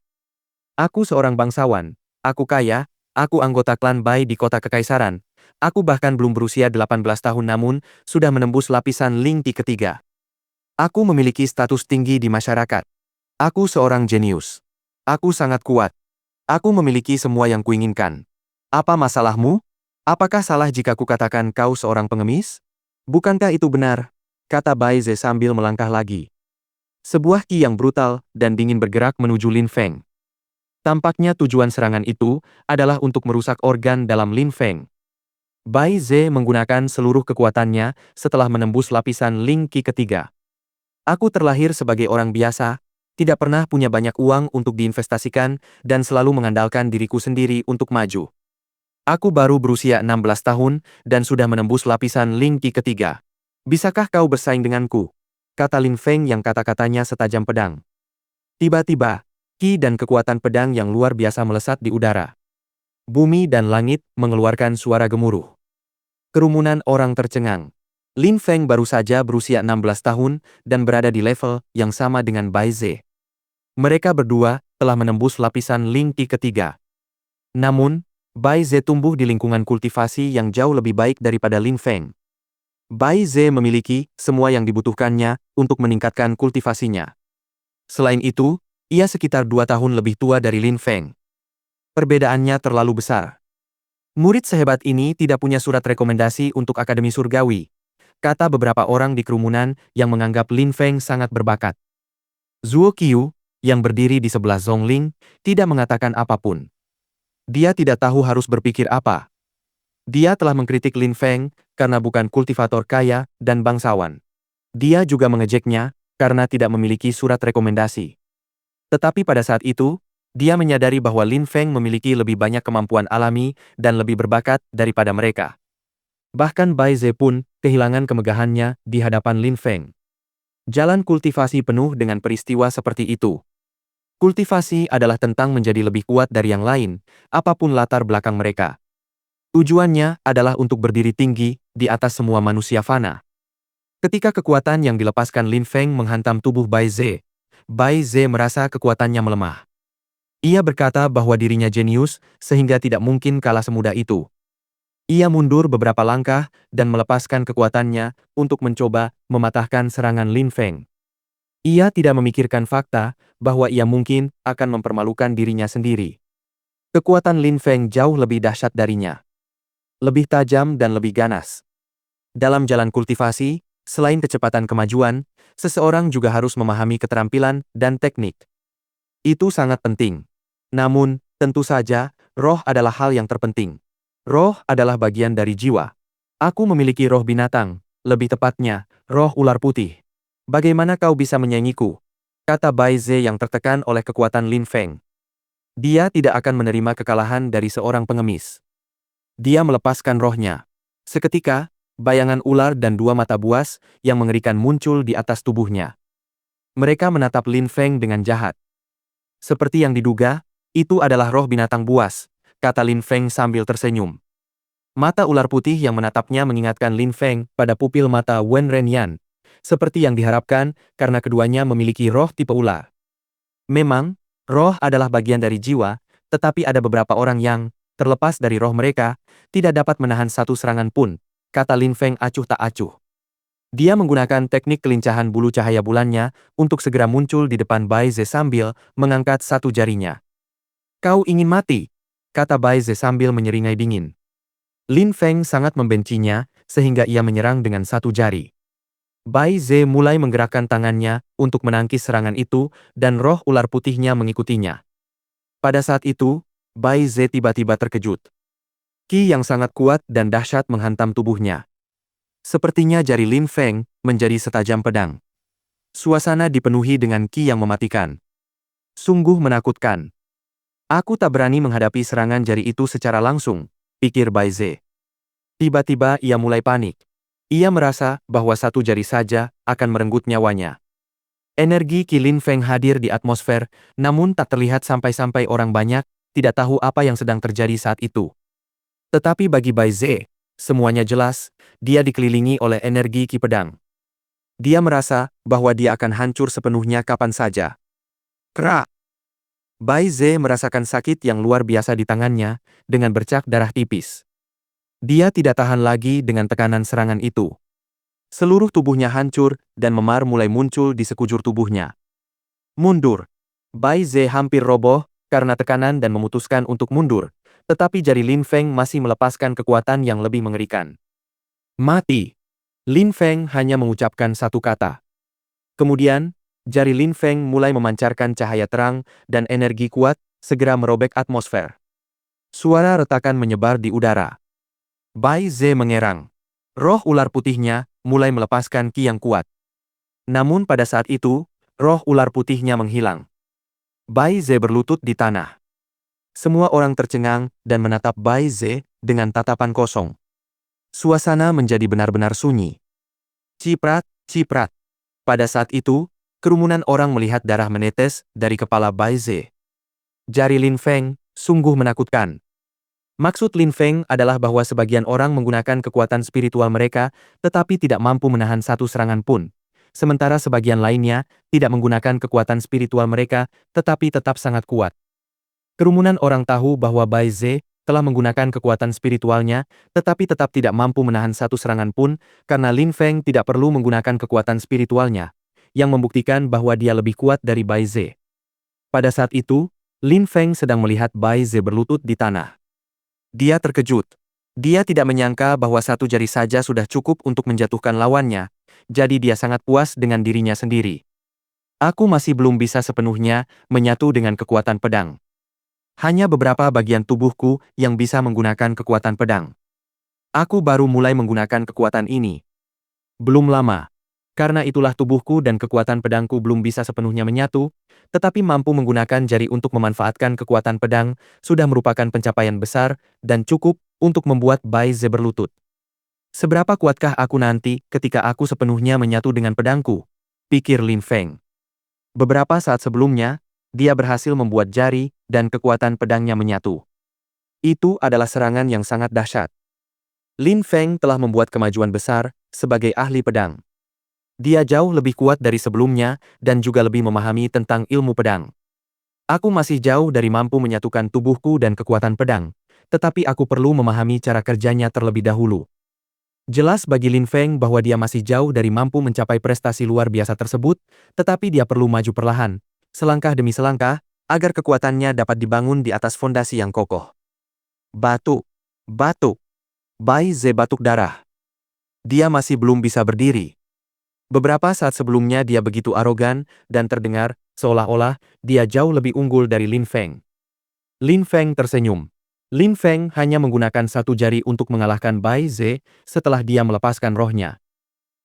Aku seorang bangsawan. Aku kaya. Aku anggota klan Bai di kota kekaisaran. Aku bahkan belum berusia 18 tahun namun sudah menembus lapisan Ling Qi ketiga. Aku memiliki status tinggi di masyarakat. Aku seorang jenius. Aku sangat kuat. Aku memiliki semua yang kuinginkan. Apa masalahmu? Apakah salah jika kukatakan kau seorang pengemis? Bukankah itu benar? Kata Bai Ze sambil melangkah lagi. Sebuah ki yang brutal dan dingin bergerak menuju Lin Feng. Tampaknya tujuan serangan itu adalah untuk merusak organ dalam Lin Feng. Bai Ze menggunakan seluruh kekuatannya setelah menembus lapisan Ling Qi ketiga. Aku terlahir sebagai orang biasa, tidak pernah punya banyak uang untuk diinvestasikan dan selalu mengandalkan diriku sendiri untuk maju. Aku baru berusia 16 tahun dan sudah menembus lapisan Ling Qi ketiga. Bisakah kau bersaing denganku? Kata Lin Feng yang kata-katanya setajam pedang. Tiba-tiba, ki dan kekuatan pedang yang luar biasa melesat di udara. Bumi dan langit mengeluarkan suara gemuruh. Kerumunan orang tercengang. Lin Feng baru saja berusia 16 tahun dan berada di level yang sama dengan Bai Ze. Mereka berdua telah menembus lapisan Ling Qi ketiga. Namun, Bai Ze tumbuh di lingkungan kultivasi yang jauh lebih baik daripada Lin Feng. Bai Ze memiliki semua yang dibutuhkannya untuk meningkatkan kultivasinya. Selain itu, ia sekitar 2 tahun lebih tua dari Lin Feng. Perbedaannya terlalu besar. Murid sehebat ini tidak punya surat rekomendasi untuk Akademi Surgawi, kata beberapa orang di kerumunan yang menganggap Lin Feng sangat berbakat. Zuo Qiu, yang berdiri di sebelah Zhongling, tidak mengatakan apapun. Dia tidak tahu harus berpikir apa. Dia telah mengkritik Lin Feng karena bukan kultivator kaya dan bangsawan. Dia juga mengejeknya karena tidak memiliki surat rekomendasi. Tetapi pada saat itu, dia menyadari bahwa Lin Feng memiliki lebih banyak kemampuan alami dan lebih berbakat daripada mereka. Bahkan Bai Ze pun kehilangan kemegahannya di hadapan Lin Feng. Jalan kultivasi penuh dengan peristiwa seperti itu. Kultivasi adalah tentang menjadi lebih kuat dari yang lain, apapun latar belakang mereka. Tujuannya adalah untuk berdiri tinggi di atas semua manusia fana. Ketika kekuatan yang dilepaskan Lin Feng menghantam tubuh Bai Ze merasa kekuatannya melemah. Ia berkata bahwa dirinya jenius sehingga tidak mungkin kalah semudah itu. Ia mundur beberapa langkah dan melepaskan kekuatannya untuk mencoba mematahkan serangan Lin Feng. Ia tidak memikirkan fakta bahwa ia mungkin akan mempermalukan dirinya sendiri. Kekuatan Lin Feng jauh lebih dahsyat darinya. Lebih tajam dan lebih ganas. Dalam jalan kultivasi, selain kecepatan kemajuan, seseorang juga harus memahami keterampilan dan teknik. Itu sangat penting. Namun, tentu saja, roh adalah hal yang terpenting. Roh adalah bagian dari jiwa. Aku memiliki roh binatang, lebih tepatnya, roh ular putih. Bagaimana kau bisa menyaingiku? Kata Bai Ze yang tertekan oleh kekuatan Lin Feng. Dia tidak akan menerima kekalahan dari seorang pengemis. Dia melepaskan rohnya. Seketika, bayangan ular dan dua mata buas yang mengerikan muncul di atas tubuhnya. Mereka menatap Lin Feng dengan jahat. Seperti yang diduga, itu adalah roh binatang buas, kata Lin Feng sambil tersenyum. Mata ular putih yang menatapnya mengingatkan Lin Feng pada pupil mata Wen Renyan, seperti yang diharapkan karena keduanya memiliki roh tipe ular. Memang, roh adalah bagian dari jiwa, tetapi ada beberapa orang yang, terlepas dari roh mereka, tidak dapat menahan satu serangan pun, kata Lin Feng acuh tak acuh. Dia menggunakan teknik kelincahan bulu cahaya bulannya untuk segera muncul di depan Bai Ze sambil mengangkat satu jarinya. Kau ingin mati, kata Bai Ze sambil menyeringai dingin. Lin Feng sangat membencinya, sehingga ia menyerang dengan satu jari. Bai Ze mulai menggerakkan tangannya untuk menangkis serangan itu, dan roh ular putihnya mengikutinya. Pada saat itu, Bai Ze tiba-tiba terkejut. Ki yang sangat kuat dan dahsyat menghantam tubuhnya. Sepertinya jari Lin Feng menjadi setajam pedang. Suasana dipenuhi dengan ki yang mematikan. Sungguh menakutkan. Aku tak berani menghadapi serangan jari itu secara langsung, pikir Bai Ze. Tiba-tiba ia mulai panik. Ia merasa bahwa satu jari saja akan merenggut nyawanya. Energi Qi Lin Feng hadir di atmosfer, namun tak terlihat sampai-sampai orang banyak tidak tahu apa yang sedang terjadi saat itu. Tetapi bagi Bai Ze, semuanya jelas, dia dikelilingi oleh energi Qi Pedang. Dia merasa bahwa dia akan hancur sepenuhnya kapan saja. Krak! Bai Ze merasakan sakit yang luar biasa di tangannya, dengan bercak darah tipis. Dia tidak tahan lagi dengan tekanan serangan itu. Seluruh tubuhnya hancur, dan memar mulai muncul di sekujur tubuhnya. Mundur! Bai Ze hampir roboh, karena tekanan dan memutuskan untuk mundur, tetapi jari Lin Feng masih melepaskan kekuatan yang lebih mengerikan. Mati! Lin Feng hanya mengucapkan satu kata. Kemudian, jari Lin Feng mulai memancarkan cahaya terang dan energi kuat, segera merobek atmosfer. Suara retakan menyebar di udara. Bai Ze mengerang. Roh ular putihnya mulai melepaskan ki yang kuat. Namun pada saat itu, roh ular putihnya menghilang. Bai Ze berlutut di tanah. Semua orang tercengang dan menatap Bai Ze dengan tatapan kosong. Suasana menjadi benar-benar sunyi. Ciprat, ciprat. Pada saat itu, kerumunan orang melihat darah menetes dari kepala Bai Ze. Jari Lin Feng sungguh menakutkan. Maksud Lin Feng adalah bahwa sebagian orang menggunakan kekuatan spiritual mereka, tetapi tidak mampu menahan satu serangan pun. Sementara sebagian lainnya tidak menggunakan kekuatan spiritual mereka, tetapi tetap sangat kuat. Kerumunan orang tahu bahwa Bai Ze telah menggunakan kekuatan spiritualnya, tetapi tetap tidak mampu menahan satu serangan pun, karena Lin Feng tidak perlu menggunakan kekuatan spiritualnya, yang membuktikan bahwa dia lebih kuat dari Bai Ze. Pada saat itu, Lin Feng sedang melihat Bai Ze berlutut di tanah. Dia terkejut. Dia tidak menyangka bahwa satu jari saja sudah cukup untuk menjatuhkan lawannya, jadi dia sangat puas dengan dirinya sendiri. Aku masih belum bisa sepenuhnya menyatu dengan kekuatan pedang. Hanya beberapa bagian tubuhku yang bisa menggunakan kekuatan pedang. Aku baru mulai menggunakan kekuatan ini. Belum lama. Karena itulah tubuhku dan kekuatan pedangku belum bisa sepenuhnya menyatu, tetapi mampu menggunakan jari untuk memanfaatkan kekuatan pedang sudah merupakan pencapaian besar dan cukup untuk membuat Bai Ze berlutut. Seberapa kuatkah aku nanti ketika aku sepenuhnya menyatu dengan pedangku? Pikir Lin Feng. Beberapa saat sebelumnya, dia berhasil membuat jari dan kekuatan pedangnya menyatu. Itu adalah serangan yang sangat dahsyat. Lin Feng telah membuat kemajuan besar sebagai ahli pedang. Dia jauh lebih kuat dari sebelumnya dan juga lebih memahami tentang ilmu pedang. Aku masih jauh dari mampu menyatukan tubuhku dan kekuatan pedang, tetapi aku perlu memahami cara kerjanya terlebih dahulu. Jelas bagi Lin Feng bahwa dia masih jauh dari mampu mencapai prestasi luar biasa tersebut, tetapi dia perlu maju perlahan, selangkah demi selangkah, agar kekuatannya dapat dibangun di atas fondasi yang kokoh. Batuk. Batuk. Bai Ze batuk darah. Dia masih belum bisa berdiri. Beberapa saat sebelumnya dia begitu arogan dan terdengar seolah-olah dia jauh lebih unggul dari Lin Feng. Lin Feng tersenyum. Lin Feng hanya menggunakan satu jari untuk mengalahkan Bai Ze setelah dia melepaskan rohnya.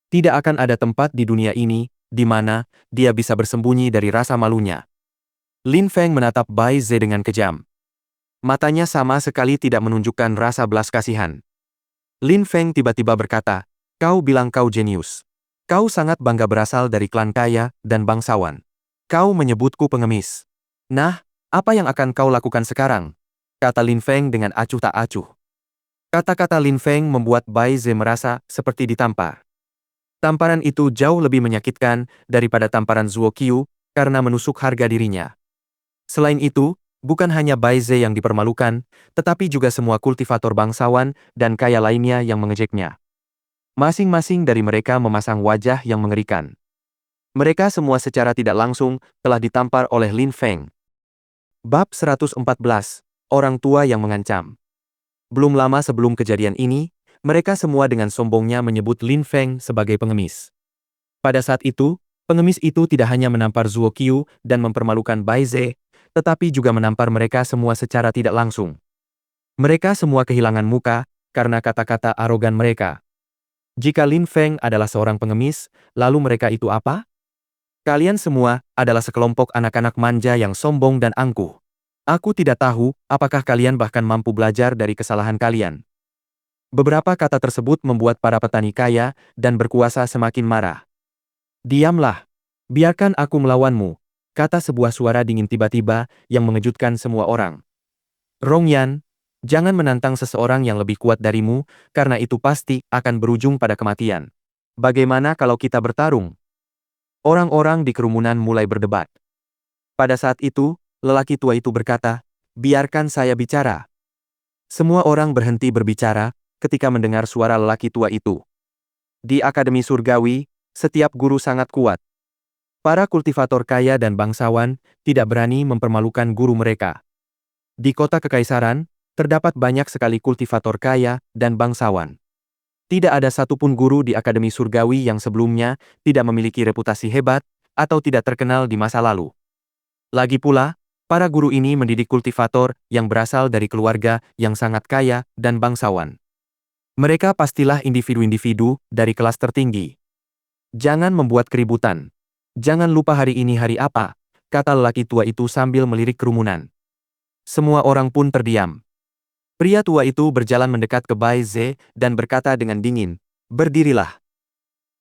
Tidak akan ada tempat di dunia ini di mana dia bisa bersembunyi dari rasa malunya. Lin Feng menatap Bai Ze dengan kejam. Matanya sama sekali tidak menunjukkan rasa belas kasihan. Lin Feng tiba-tiba berkata, "Kau bilang kau jenius. Kau sangat bangga berasal dari klan kaya dan bangsawan. Kau menyebutku pengemis. Nah, apa yang akan kau lakukan sekarang?" Kata Lin Feng dengan acuh tak acuh. Kata-kata Lin Feng membuat Bai Ze merasa seperti ditampar. Tamparan itu jauh lebih menyakitkan daripada tamparan Zuo Qiu karena menusuk harga dirinya. Selain itu, bukan hanya Bai Ze yang dipermalukan, tetapi juga semua kultivator bangsawan dan kaya lainnya yang mengejeknya. Masing-masing dari mereka memasang wajah yang mengerikan. Mereka semua secara tidak langsung telah ditampar oleh Lin Feng. Bab 114, Orang Tua yang Mengancam. Belum lama sebelum kejadian ini, mereka semua dengan sombongnya menyebut Lin Feng sebagai pengemis. Pada saat itu, pengemis itu tidak hanya menampar Zuo Qiu dan mempermalukan Bai Ze, tetapi juga menampar mereka semua secara tidak langsung. Mereka semua kehilangan muka karena kata-kata arogan mereka. Jika Lin Feng adalah seorang pengemis, lalu mereka itu apa? Kalian semua adalah sekelompok anak-anak manja yang sombong dan angkuh. Aku tidak tahu apakah kalian bahkan mampu belajar dari kesalahan kalian. Beberapa kata tersebut membuat para petani kaya dan berkuasa semakin marah. Diamlah. Biarkan aku melawanmu, kata sebuah suara dingin tiba-tiba yang mengejutkan semua orang. Rongyan, jangan menantang seseorang yang lebih kuat darimu, karena itu pasti akan berujung pada kematian. Bagaimana kalau kita bertarung? Orang-orang di kerumunan mulai berdebat. Pada saat itu, lelaki tua itu berkata, biarkan saya bicara. Semua orang berhenti berbicara ketika mendengar suara lelaki tua itu. Di Akademi Surgawi, setiap guru sangat kuat. Para kultivator kaya dan bangsawan tidak berani mempermalukan guru mereka. Di kota kekaisaran, terdapat banyak sekali kultivator kaya dan bangsawan. Tidak ada satupun guru di Akademi Surgawi yang sebelumnya tidak memiliki reputasi hebat atau tidak terkenal di masa lalu. Lagi pula, para guru ini mendidik kultivator yang berasal dari keluarga yang sangat kaya dan bangsawan. Mereka pastilah individu-individu dari kelas tertinggi. Jangan membuat keributan. Jangan lupa hari ini hari apa, kata lelaki tua itu sambil melirik kerumunan. Semua orang pun terdiam. Pria tua itu berjalan mendekat ke Bai Ze dan berkata dengan dingin, berdirilah.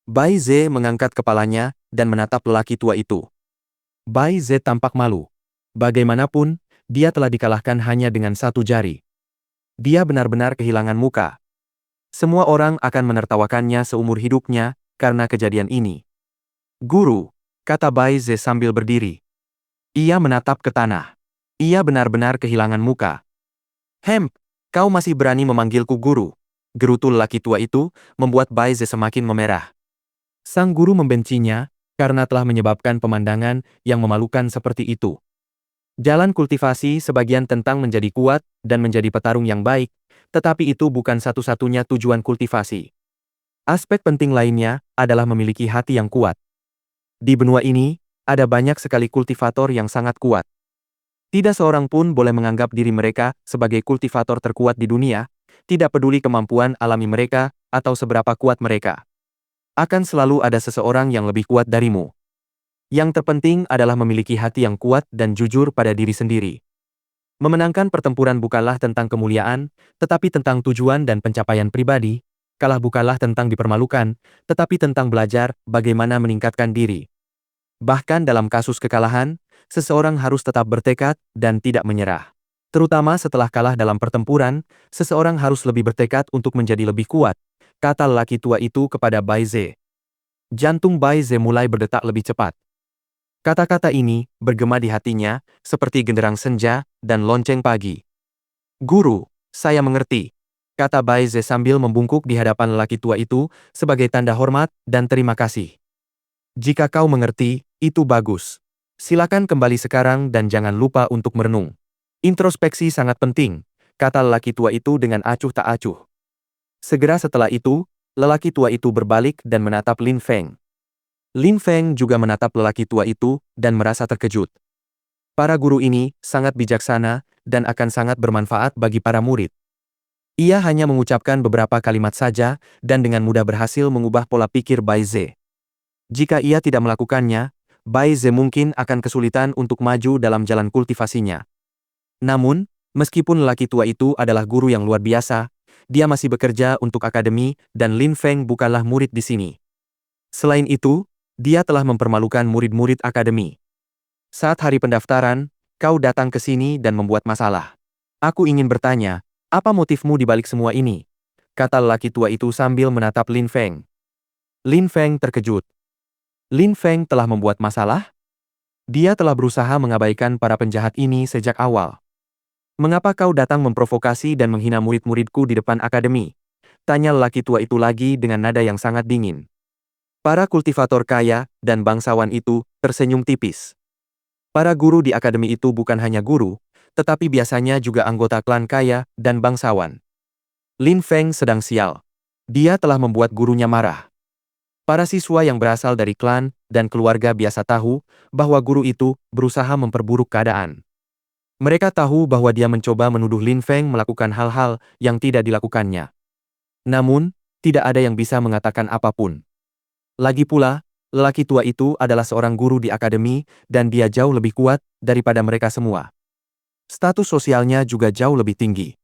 Bai Ze mengangkat kepalanya dan menatap lelaki tua itu. Bai Ze tampak malu. Bagaimanapun, dia telah dikalahkan hanya dengan satu jari. Dia benar-benar kehilangan muka. Semua orang akan menertawakannya seumur hidupnya karena kejadian ini. Guru, kata Bai Ze sambil berdiri. Ia menatap ke tanah. Ia benar-benar kehilangan muka. Hemp, kau masih berani memanggilku guru? Gerutu lelaki tua itu membuat Bai Ze semakin memerah. Sang guru membencinya karena telah menyebabkan pemandangan yang memalukan seperti itu. Jalan kultivasi sebagian tentang menjadi kuat dan menjadi petarung yang baik, tetapi itu bukan satu-satunya tujuan kultivasi. Aspek penting lainnya adalah memiliki hati yang kuat. Di benua ini, ada banyak sekali kultivator yang sangat kuat. Tidak seorang pun boleh menganggap diri mereka sebagai kultivator terkuat di dunia, tidak peduli kemampuan alami mereka atau seberapa kuat mereka. Akan selalu ada seseorang yang lebih kuat darimu. Yang terpenting adalah memiliki hati yang kuat dan jujur pada diri sendiri. Memenangkan pertempuran bukanlah tentang kemuliaan, tetapi tentang tujuan dan pencapaian pribadi. Kalah bukanlah tentang dipermalukan, tetapi tentang belajar bagaimana meningkatkan diri. Bahkan dalam kasus kekalahan, seseorang harus tetap bertekad dan tidak menyerah. Terutama setelah kalah dalam pertempuran, seseorang harus lebih bertekad untuk menjadi lebih kuat, kata lelaki tua itu kepada Bai Ze. Jantung Bai Ze mulai berdetak lebih cepat. Kata-kata ini bergema di hatinya, seperti genderang senja dan lonceng pagi. Guru, saya mengerti, kata Bai Ze sambil membungkuk di hadapan lelaki tua itu sebagai tanda hormat dan terima kasih. Jika kau mengerti, itu bagus. Silakan kembali sekarang dan jangan lupa untuk merenung. Introspeksi sangat penting, kata lelaki tua itu dengan acuh tak acuh. Segera setelah itu, lelaki tua itu berbalik dan menatap Lin Feng. Lin Feng juga menatap lelaki tua itu dan merasa terkejut. Para guru ini sangat bijaksana dan akan sangat bermanfaat bagi para murid. Ia hanya mengucapkan beberapa kalimat saja dan dengan mudah berhasil mengubah pola pikir Bai Ze. Jika ia tidak melakukannya, Bai Ze mungkin akan kesulitan untuk maju dalam jalan kultivasinya. Namun, meskipun lelaki tua itu adalah guru yang luar biasa, dia masih bekerja untuk akademi dan Lin Feng bukanlah murid di sini. Selain itu, dia telah mempermalukan murid-murid akademi. Saat hari pendaftaran, kau datang ke sini dan membuat masalah. Aku ingin bertanya, apa motifmu di balik semua ini? Kata lelaki tua itu sambil menatap Lin Feng. Lin Feng terkejut. Lin Feng telah membuat masalah? Dia telah berusaha mengabaikan para penjahat ini sejak awal. Mengapa kau datang memprovokasi dan menghina murid-muridku di depan akademi? Tanya lelaki tua itu lagi dengan nada yang sangat dingin. Para kultivator kaya dan bangsawan itu tersenyum tipis. Para guru di akademi itu bukan hanya guru, tetapi biasanya juga anggota klan kaya dan bangsawan. Lin Feng sedang sial. Dia telah membuat gurunya marah. Para siswa yang berasal dari klan dan keluarga biasa tahu bahwa guru itu berusaha memperburuk keadaan. Mereka tahu bahwa dia mencoba menuduh Lin Feng melakukan hal-hal yang tidak dilakukannya. Namun, tidak ada yang bisa mengatakan apapun. Lagi pula, lelaki tua itu adalah seorang guru di akademi dan dia jauh lebih kuat daripada mereka semua. Status sosialnya juga jauh lebih tinggi.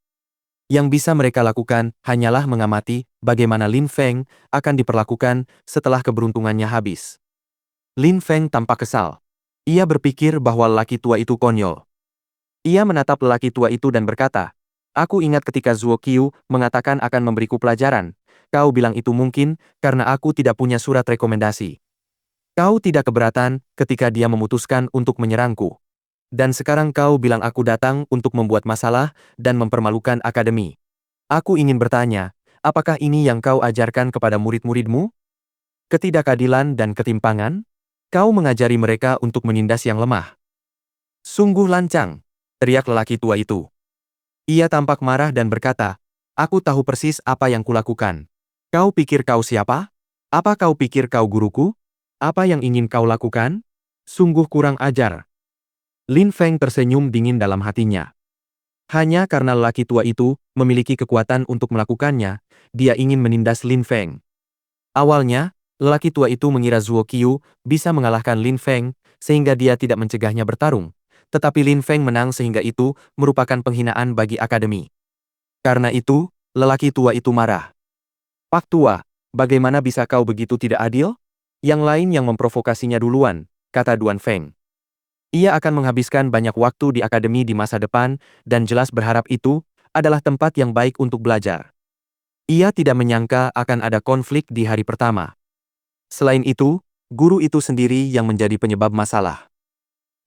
Yang bisa mereka lakukan hanyalah mengamati bagaimana Lin Feng akan diperlakukan setelah keberuntungannya habis. Lin Feng tampak kesal. Ia berpikir bahwa lelaki tua itu konyol. Ia menatap lelaki tua itu dan berkata, "Aku ingat ketika Zuo Qiu mengatakan akan memberiku pelajaran. Kau bilang itu mungkin karena aku tidak punya surat rekomendasi. Kau tidak keberatan ketika dia memutuskan untuk menyerangku. Dan sekarang kau bilang aku datang untuk membuat masalah dan mempermalukan akademi. Aku ingin bertanya, apakah ini yang kau ajarkan kepada murid-muridmu? Ketidakadilan dan ketimpangan? Kau mengajari mereka untuk menindas yang lemah." "Sungguh lancang," teriak lelaki tua itu. Ia tampak marah dan berkata, "Aku tahu persis apa yang kulakukan. Kau pikir kau siapa? Apa kau pikir kau guruku? Apa yang ingin kau lakukan? Sungguh kurang ajar." Lin Feng tersenyum dingin dalam hatinya. Hanya karena lelaki tua itu memiliki kekuatan untuk melakukannya, dia ingin menindas Lin Feng. Awalnya, lelaki tua itu mengira Zuo Qiu bisa mengalahkan Lin Feng, sehingga dia tidak mencegahnya bertarung. Tetapi Lin Feng menang sehingga itu merupakan penghinaan bagi akademi. Karena itu, lelaki tua itu marah. "Pak tua, bagaimana bisa kau begitu tidak adil?" "Yang lain yang memprovokasinya duluan," kata Duan Feng. "Ia akan menghabiskan banyak waktu di akademi di masa depan dan jelas berharap itu adalah tempat yang baik untuk belajar." Ia tidak menyangka akan ada konflik di hari pertama. Selain itu, guru itu sendiri yang menjadi penyebab masalah.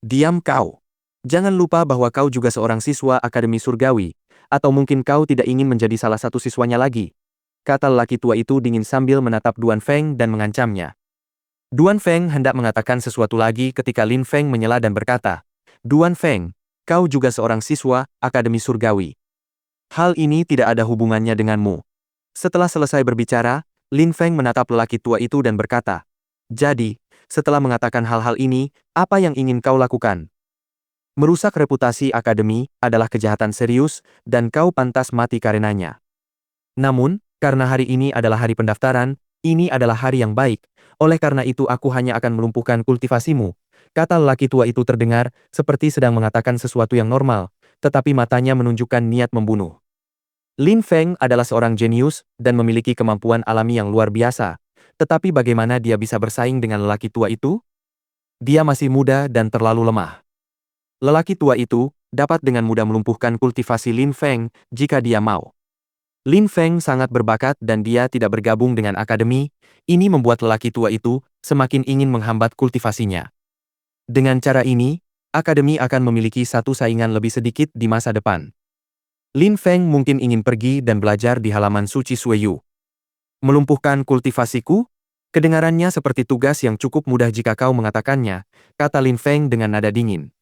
"Diam kau. Jangan lupa bahwa kau juga seorang siswa Akademi Surgawi, atau mungkin kau tidak ingin menjadi salah satu siswanya lagi," kata lelaki tua itu dingin sambil menatap Duan Feng dan mengancamnya. Duan Feng hendak mengatakan sesuatu lagi ketika Lin Feng menyela dan berkata, "Duan Feng, kau juga seorang siswa Akademi Surgawi. Hal ini tidak ada hubungannya denganmu." Setelah selesai berbicara, Lin Feng menatap lelaki tua itu dan berkata, "Jadi, setelah mengatakan hal-hal ini, apa yang ingin kau lakukan? Merusak reputasi akademi adalah kejahatan serius dan kau pantas mati karenanya. Namun, karena hari ini adalah hari pendaftaran, ini adalah hari yang baik, oleh karena itu aku hanya akan melumpuhkan kultivasimu," kata lelaki tua itu terdengar seperti sedang mengatakan sesuatu yang normal, tetapi matanya menunjukkan niat membunuh. Lin Feng adalah seorang jenius dan memiliki kemampuan alami yang luar biasa, tetapi bagaimana dia bisa bersaing dengan lelaki tua itu? Dia masih muda dan terlalu lemah. Lelaki tua itu dapat dengan mudah melumpuhkan kultivasi Lin Feng jika dia mau. Lin Feng sangat berbakat dan dia tidak bergabung dengan akademi, ini membuat lelaki tua itu semakin ingin menghambat kultivasinya. Dengan cara ini, akademi akan memiliki satu saingan lebih sedikit di masa depan. Lin Feng mungkin ingin pergi dan belajar di halaman suci Sueyu. "Melumpuhkan kultivasiku?" Kedengarannya seperti tugas yang cukup mudah jika kau mengatakannya, kata Lin Feng dengan nada dingin.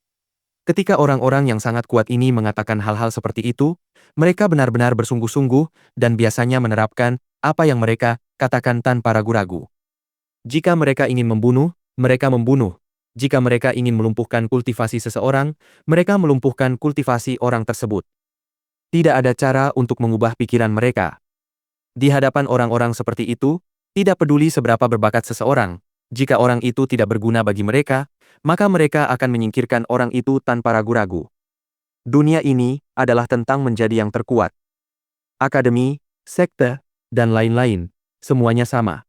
Ketika orang-orang yang sangat kuat ini mengatakan hal-hal seperti itu, mereka benar-benar bersungguh-sungguh dan biasanya menerapkan apa yang mereka katakan tanpa ragu-ragu. Jika mereka ingin membunuh, mereka membunuh. Jika mereka ingin melumpuhkan kultivasi seseorang, mereka melumpuhkan kultivasi orang tersebut. Tidak ada cara untuk mengubah pikiran mereka. Di hadapan orang-orang seperti itu, tidak peduli seberapa berbakat seseorang, jika orang itu tidak berguna bagi mereka, maka mereka akan menyingkirkan orang itu tanpa ragu-ragu. Dunia ini adalah tentang menjadi yang terkuat. Akademi, sekte, dan lain-lain, semuanya sama.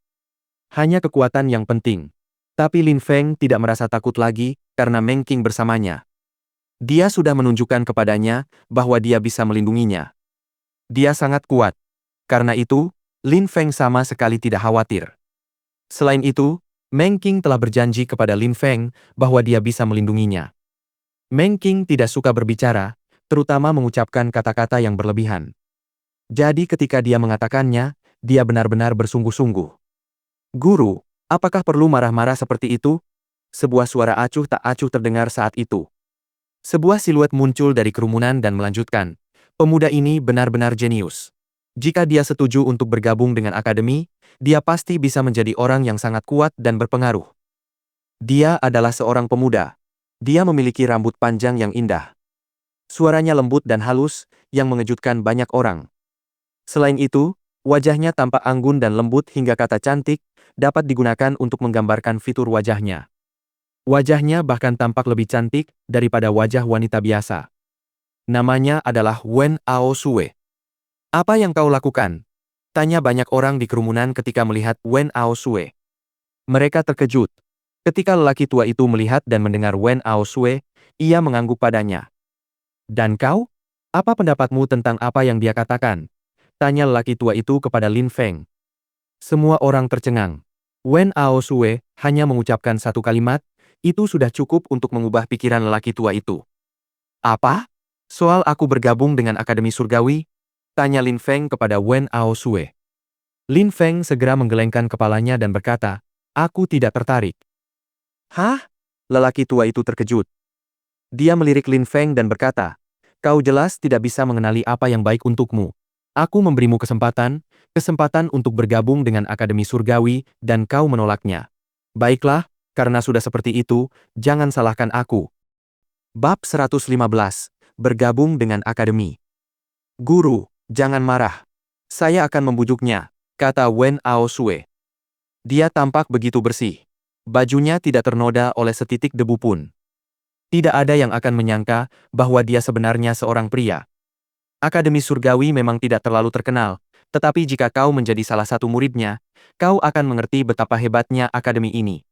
Hanya kekuatan yang penting. Tapi Lin Feng tidak merasa takut lagi karena Meng Qing bersamanya. Dia sudah menunjukkan kepadanya bahwa dia bisa melindunginya. Dia sangat kuat. Karena itu, Lin Feng sama sekali tidak khawatir. Selain itu, Meng Qing telah berjanji kepada Lin Feng bahwa dia bisa melindunginya. Meng Qing tidak suka berbicara, terutama mengucapkan kata-kata yang berlebihan. Jadi ketika dia mengatakannya, dia benar-benar bersungguh-sungguh. "Guru, apakah perlu marah-marah seperti itu?" Sebuah suara acuh tak acuh terdengar saat itu. Sebuah siluet muncul dari kerumunan dan melanjutkan, "Pemuda ini benar-benar jenius. Jika dia setuju untuk bergabung dengan akademi, dia pasti bisa menjadi orang yang sangat kuat dan berpengaruh. Dia adalah seorang pemuda. Dia memiliki rambut panjang yang indah. Suaranya lembut dan halus, yang mengejutkan banyak orang. Selain itu, wajahnya tampak anggun dan lembut hingga kata cantik dapat digunakan untuk menggambarkan fitur wajahnya. Wajahnya bahkan tampak lebih cantik daripada wajah wanita biasa. Namanya adalah Wen Ao Sue. Apa yang kau lakukan? Tanya banyak orang di kerumunan ketika melihat Wen Aosue. Mereka terkejut. Ketika lelaki tua itu melihat dan mendengar Wen Aosue, ia mengangguk padanya. Dan kau? Apa pendapatmu tentang apa yang dia katakan? Tanya lelaki tua itu kepada Lin Feng. Semua orang tercengang. Wen Aosue hanya mengucapkan satu kalimat, itu sudah cukup untuk mengubah pikiran lelaki tua itu. Apa? Soal aku bergabung dengan Akademi Surgawi? Tanya Lin Feng kepada Wen Aosue. Lin Feng segera menggelengkan kepalanya dan berkata, aku tidak tertarik. Hah? Lelaki tua itu terkejut. Dia melirik Lin Feng dan berkata, kau jelas tidak bisa mengenali apa yang baik untukmu. Aku memberimu kesempatan untuk bergabung dengan Akademi Surgawi dan kau menolaknya. Baiklah, karena sudah seperti itu, jangan salahkan aku. Bab 115. Bergabung dengan Akademi. Guru, jangan marah. Saya akan membujuknya, kata Wen Aosue. Dia tampak begitu bersih. Bajunya tidak ternoda oleh setitik debu pun. Tidak ada yang akan menyangka bahwa dia sebenarnya seorang pria. Akademi Surgawi memang tidak terlalu terkenal, tetapi jika kau menjadi salah satu muridnya, kau akan mengerti betapa hebatnya akademi ini.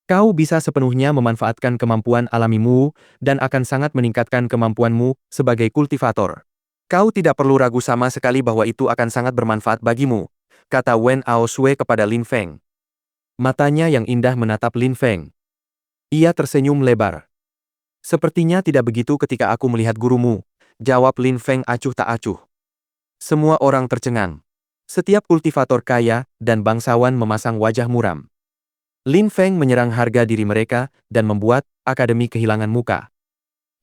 Kau bisa sepenuhnya memanfaatkan kemampuan alamimu dan akan sangat meningkatkan kemampuanmu sebagai kultivator. Kau tidak perlu ragu sama sekali bahwa itu akan sangat bermanfaat bagimu, kata Wen Aosue kepada Lin Feng. Matanya yang indah menatap Lin Feng. Ia tersenyum lebar. Sepertinya tidak begitu ketika aku melihat gurumu, jawab Lin Feng acuh tak acuh. Semua orang tercengang. Setiap kultivator kaya dan bangsawan memasang wajah muram. Lin Feng menyerang harga diri mereka dan membuat akademi kehilangan muka.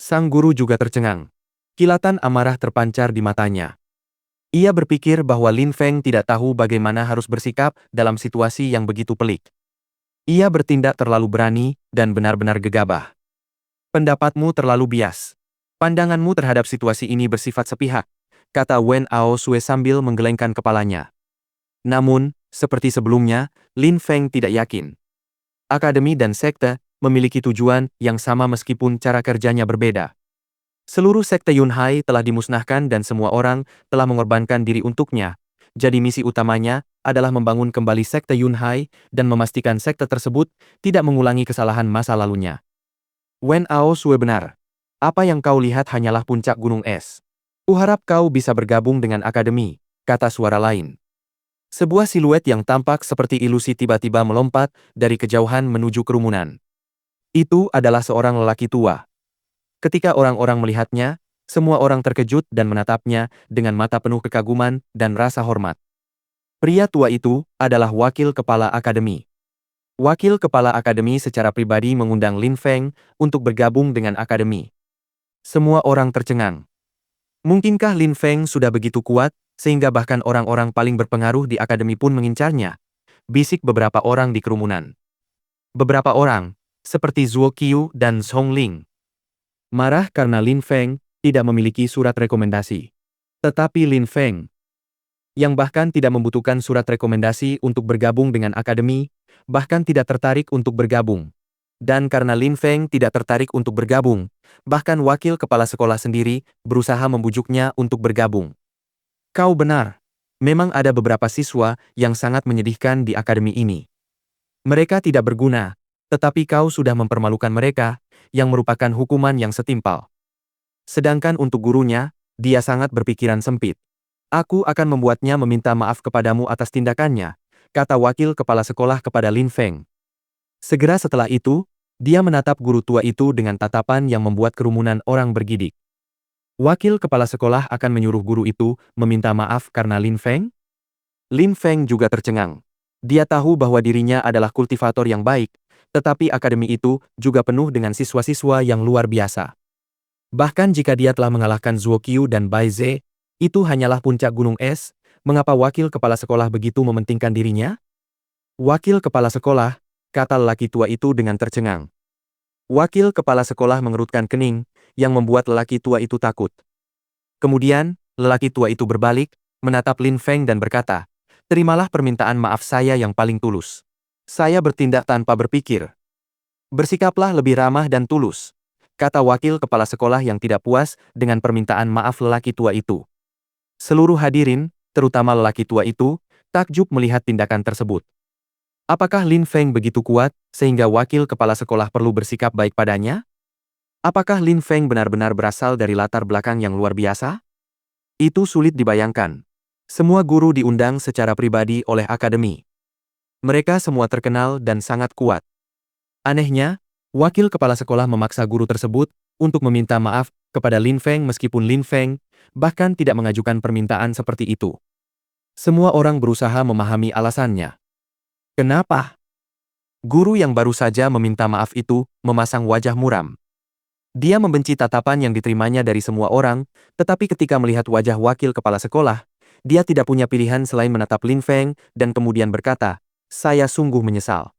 Sang guru juga tercengang. Kilatan amarah terpancar di matanya. Ia berpikir bahwa Lin Feng tidak tahu bagaimana harus bersikap dalam situasi yang begitu pelik. Ia bertindak terlalu berani dan benar-benar gegabah. Pendapatmu terlalu bias. Pandanganmu terhadap situasi ini bersifat sepihak, kata Wen Aosue sambil menggelengkan kepalanya. Namun, seperti sebelumnya, Lin Feng tidak yakin. Akademi dan sekte memiliki tujuan yang sama meskipun cara kerjanya berbeda. Seluruh sekte Yunhai telah dimusnahkan dan semua orang telah mengorbankan diri untuknya. Jadi misi utamanya adalah membangun kembali sekte Yunhai dan memastikan sekte tersebut tidak mengulangi kesalahan masa lalunya. Wen Aosue benar. Apa yang kau lihat hanyalah puncak gunung es. Kuharap kau bisa bergabung dengan akademi, kata suara lain. Sebuah siluet yang tampak seperti ilusi tiba-tiba melompat dari kejauhan menuju kerumunan. Itu adalah seorang lelaki tua. Ketika orang-orang melihatnya, semua orang terkejut dan menatapnya dengan mata penuh kekaguman dan rasa hormat. Pria tua itu adalah wakil kepala akademi. Wakil kepala akademi secara pribadi mengundang Lin Feng untuk bergabung dengan akademi. Semua orang tercengang. Mungkinkah Lin Feng sudah begitu kuat, sehingga bahkan orang-orang paling berpengaruh di akademi pun mengincarnya? Bisik beberapa orang di kerumunan. Beberapa orang, seperti Zuo Qiu dan Song Ling, marah karena Lin Feng tidak memiliki surat rekomendasi. Tetapi Lin Feng, yang bahkan tidak membutuhkan surat rekomendasi untuk bergabung dengan akademi, bahkan tidak tertarik untuk bergabung. Dan karena Lin Feng tidak tertarik untuk bergabung, bahkan wakil kepala sekolah sendiri berusaha membujuknya untuk bergabung. Kau benar. Memang ada beberapa siswa yang sangat menyedihkan di akademi ini. Mereka tidak berguna, tetapi kau sudah mempermalukan mereka, yang merupakan hukuman yang setimpal. Sedangkan untuk gurunya, dia sangat berpikiran sempit. Aku akan membuatnya meminta maaf kepadamu atas tindakannya, kata wakil kepala sekolah kepada Lin Feng. Segera setelah itu, dia menatap guru tua itu dengan tatapan yang membuat kerumunan orang bergidik. Wakil kepala sekolah akan menyuruh guru itu meminta maaf karena Lin Feng? Lin Feng juga tercengang. Dia tahu bahwa dirinya adalah kultivator yang baik, tetapi akademi itu juga penuh dengan siswa-siswa yang luar biasa. Bahkan jika dia telah mengalahkan Zuo Qiu dan Bai Ze, itu hanyalah puncak gunung es, mengapa wakil kepala sekolah begitu mementingkan dirinya? Wakil kepala sekolah, kata lelaki tua itu dengan tercengang. Wakil kepala sekolah mengerutkan kening, yang membuat lelaki tua itu takut. Kemudian, lelaki tua itu berbalik, menatap Lin Feng dan berkata, terimalah permintaan maaf saya yang paling tulus. Saya bertindak tanpa berpikir. Bersikaplah lebih ramah dan tulus, kata wakil kepala sekolah yang tidak puas dengan permintaan maaf lelaki tua itu. Seluruh hadirin, terutama lelaki tua itu, takjub melihat tindakan tersebut. Apakah Lin Feng begitu kuat, sehingga wakil kepala sekolah perlu bersikap baik padanya? Apakah Lin Feng benar-benar berasal dari latar belakang yang luar biasa? Itu sulit dibayangkan. Semua guru diundang secara pribadi oleh akademi. Mereka semua terkenal dan sangat kuat. Anehnya, wakil kepala sekolah memaksa guru tersebut untuk meminta maaf kepada Lin Feng meskipun Lin Feng bahkan tidak mengajukan permintaan seperti itu. Semua orang berusaha memahami alasannya. Kenapa? Guru yang baru saja meminta maaf itu memasang wajah muram. Dia membenci tatapan yang diterimanya dari semua orang, tetapi ketika melihat wajah wakil kepala sekolah, dia tidak punya pilihan selain menatap Lin Feng dan kemudian berkata, "Saya sungguh menyesal.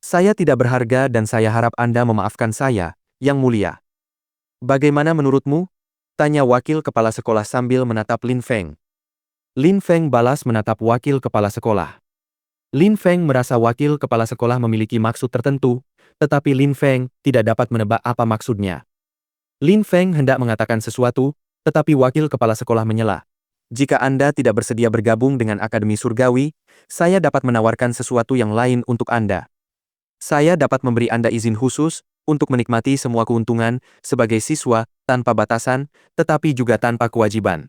Saya tidak berharga dan saya harap Anda memaafkan saya, Yang Mulia." "Bagaimana menurutmu?" tanya wakil kepala sekolah sambil menatap Lin Feng. Lin Feng balas menatap wakil kepala sekolah. Lin Feng merasa wakil kepala sekolah memiliki maksud tertentu, tetapi Lin Feng tidak dapat menebak apa maksudnya. Lin Feng hendak mengatakan sesuatu, tetapi wakil kepala sekolah menyela. "Jika Anda tidak bersedia bergabung dengan Akademi Surgawi, saya dapat menawarkan sesuatu yang lain untuk Anda. Saya dapat memberi Anda izin khusus untuk menikmati semua keuntungan sebagai siswa tanpa batasan, tetapi juga tanpa kewajiban.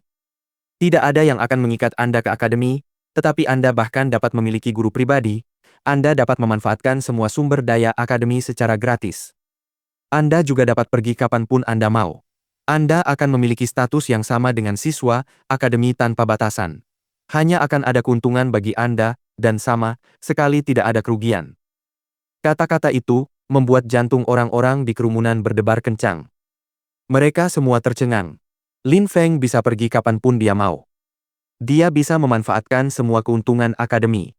Tidak ada yang akan mengikat Anda ke akademi, tetapi Anda bahkan dapat memiliki guru pribadi. Anda dapat memanfaatkan semua sumber daya akademi secara gratis. Anda juga dapat pergi kapanpun Anda mau. Anda akan memiliki status yang sama dengan siswa akademi tanpa batasan. Hanya akan ada keuntungan bagi Anda, dan sama sekali tidak ada kerugian." Kata-kata itu membuat jantung orang-orang di kerumunan berdebar kencang. Mereka semua tercengang. Lin Feng bisa pergi kapanpun dia mau. Dia bisa memanfaatkan semua keuntungan akademi.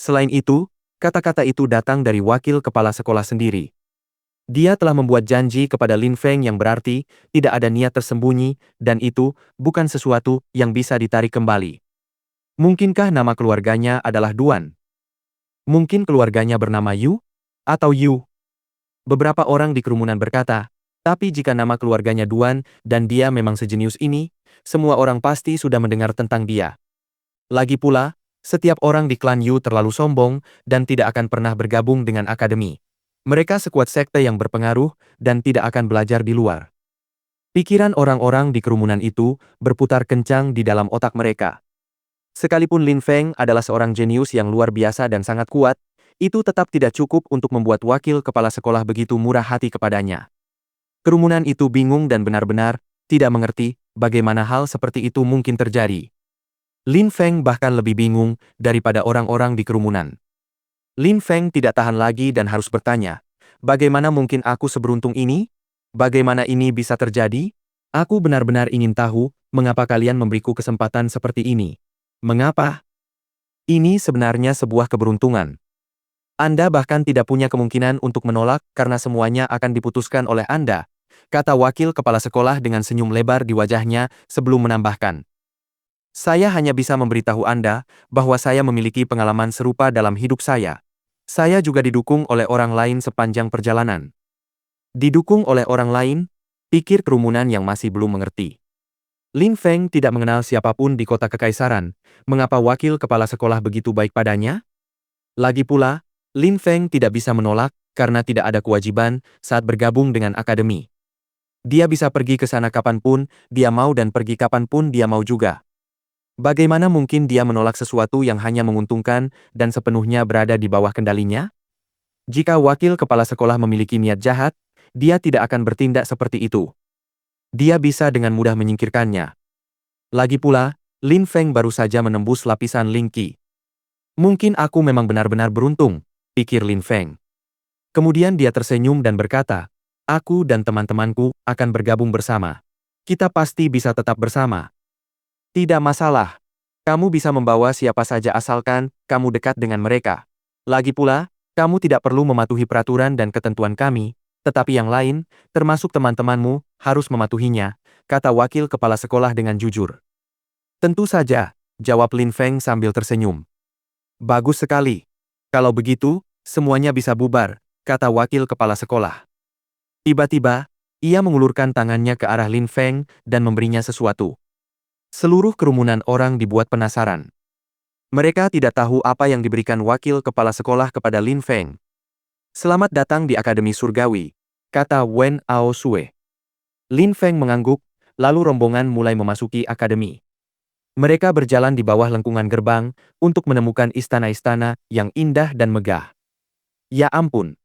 Selain itu, kata-kata itu datang dari wakil kepala sekolah sendiri. Dia telah membuat janji kepada Lin Feng yang berarti tidak ada niat tersembunyi, dan itu bukan sesuatu yang bisa ditarik kembali. Mungkinkah nama keluarganya adalah Duan? Mungkin keluarganya bernama Yu? Atau Yu? Beberapa orang di kerumunan berkata, tapi jika nama keluarganya Duan dan dia memang sejenius ini, semua orang pasti sudah mendengar tentang dia. Lagi pula, setiap orang di klan Yu terlalu sombong dan tidak akan pernah bergabung dengan akademi. Mereka sekuat sekte yang berpengaruh dan tidak akan belajar di luar. Pikiran orang-orang di kerumunan itu berputar kencang di dalam otak mereka. Sekalipun Lin Feng adalah seorang jenius yang luar biasa dan sangat kuat, itu tetap tidak cukup untuk membuat wakil kepala sekolah begitu murah hati kepadanya. Kerumunan itu bingung dan benar-benar tidak mengerti bagaimana hal seperti itu mungkin terjadi. Lin Feng bahkan lebih bingung daripada orang-orang di kerumunan. Lin Feng tidak tahan lagi dan harus bertanya, "Bagaimana mungkin aku seberuntung ini? Bagaimana ini bisa terjadi? Aku benar-benar ingin tahu mengapa kalian memberiku kesempatan seperti ini. Mengapa? Ini sebenarnya sebuah keberuntungan. Anda bahkan tidak punya kemungkinan untuk menolak karena semuanya akan diputuskan oleh Anda," kata wakil kepala sekolah dengan senyum lebar di wajahnya sebelum menambahkan. "Saya hanya bisa memberitahu Anda bahwa saya memiliki pengalaman serupa dalam hidup saya. Saya juga didukung oleh orang lain sepanjang perjalanan." Didukung oleh orang lain? Pikir kerumunan yang masih belum mengerti. Lin Feng tidak mengenal siapapun di kota kekaisaran. Mengapa wakil kepala sekolah begitu baik padanya? Lagi pula, Lin Feng tidak bisa menolak karena tidak ada kewajiban saat bergabung dengan akademi. Dia bisa pergi ke sana kapanpun dia mau dan pergi kapanpun dia mau juga. Bagaimana mungkin dia menolak sesuatu yang hanya menguntungkan dan sepenuhnya berada di bawah kendalinya? Jika wakil kepala sekolah memiliki niat jahat, dia tidak akan bertindak seperti itu. Dia bisa dengan mudah menyingkirkannya. Lagi pula, Lin Feng baru saja menembus lapisan Ling Qi. Mungkin aku memang benar-benar beruntung, pikir Lin Feng. Kemudian dia tersenyum dan berkata, "Aku dan teman-temanku akan bergabung bersama. Kita pasti bisa tetap bersama. Tidak masalah. Kamu bisa membawa siapa saja asalkan kamu dekat dengan mereka. Lagi pula, kamu tidak perlu mematuhi peraturan dan ketentuan kami, tetapi yang lain, termasuk teman-temanmu, harus mematuhinya," kata wakil kepala sekolah dengan jujur. "Tentu saja," jawab Lin Feng sambil tersenyum. "Bagus sekali. Kalau begitu, semuanya bisa bubar," kata wakil kepala sekolah. Tiba-tiba, ia mengulurkan tangannya ke arah Lin Feng dan memberinya sesuatu. Seluruh kerumunan orang dibuat penasaran. Mereka tidak tahu apa yang diberikan wakil kepala sekolah kepada Lin Feng. "Selamat datang di Akademi Surgawi," kata Wen Aosue. Lin Feng mengangguk, lalu rombongan mulai memasuki akademi. Mereka berjalan di bawah lengkungan gerbang untuk menemukan istana-istana yang indah dan megah. Ya ampun!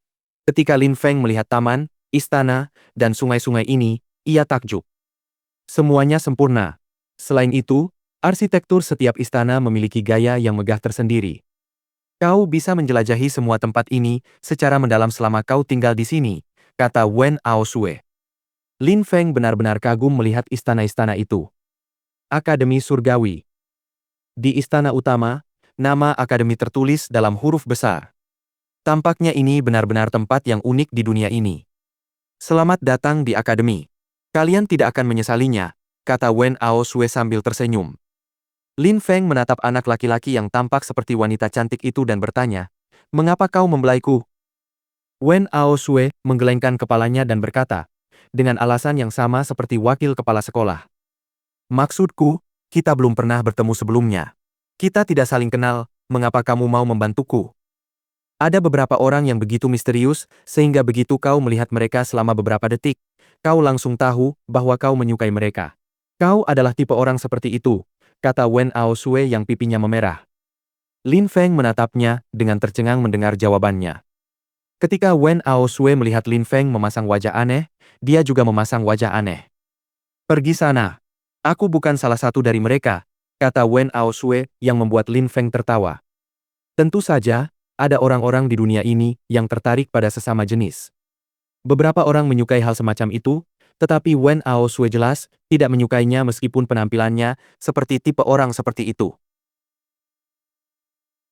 Ketika Lin Feng melihat taman, istana, dan sungai-sungai ini, ia takjub. Semuanya sempurna. Selain itu, arsitektur setiap istana memiliki gaya yang megah tersendiri. "Kau bisa menjelajahi semua tempat ini secara mendalam selama kau tinggal di sini," kata Wen Aosue. Lin Feng benar-benar kagum melihat istana-istana itu. Akademi Surgawi. Di istana utama, nama akademi tertulis dalam huruf besar. Tampaknya ini benar-benar tempat yang unik di dunia ini. "Selamat datang di akademi. Kalian tidak akan menyesalinya," kata Wen Aosue sambil tersenyum. Lin Feng menatap anak laki-laki yang tampak seperti wanita cantik itu dan bertanya, "Mengapa kau membelaiku?" Wen Aosue menggelengkan kepalanya dan berkata, dengan alasan yang sama seperti wakil kepala sekolah. "Maksudku, kita belum pernah bertemu sebelumnya. Kita tidak saling kenal, mengapa kamu mau membantuku?" Ada beberapa orang yang begitu misterius, sehingga begitu kau melihat mereka selama beberapa detik, kau langsung tahu bahwa kau menyukai mereka. "Kau adalah tipe orang seperti itu," kata Wen Aosue yang pipinya memerah. Lin Feng menatapnya dengan tercengang mendengar jawabannya. Ketika Wen Aosue melihat Lin Feng memasang wajah aneh, dia juga memasang wajah aneh. "Pergi sana. Aku bukan salah satu dari mereka," kata Wen Aosue yang membuat Lin Feng tertawa. Tentu saja, ada orang-orang di dunia ini yang tertarik pada sesama jenis. Beberapa orang menyukai hal semacam itu, tetapi Wen Aosue jelas tidak menyukainya meskipun penampilannya seperti tipe orang seperti itu.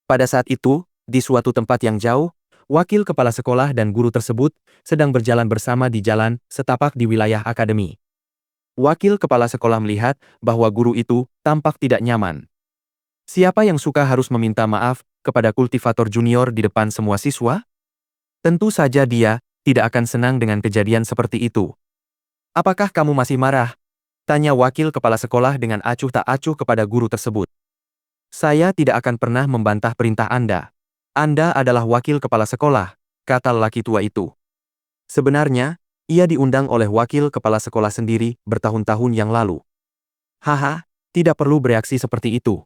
Pada saat itu, di suatu tempat yang jauh, wakil kepala sekolah dan guru tersebut sedang berjalan bersama di jalan setapak di wilayah akademi. Wakil kepala sekolah melihat bahwa guru itu tampak tidak nyaman. Siapa yang suka harus meminta maaf kepada kultivator junior di depan semua siswa? Tentu saja dia tidak akan senang dengan kejadian seperti itu. "Apakah kamu masih marah?" tanya wakil kepala sekolah dengan acuh tak acuh kepada guru tersebut. "Saya tidak akan pernah membantah perintah Anda. Anda adalah wakil kepala sekolah," kata lelaki tua itu. Sebenarnya, ia diundang oleh wakil kepala sekolah sendiri bertahun-tahun yang lalu. "Haha, tidak perlu bereaksi seperti itu.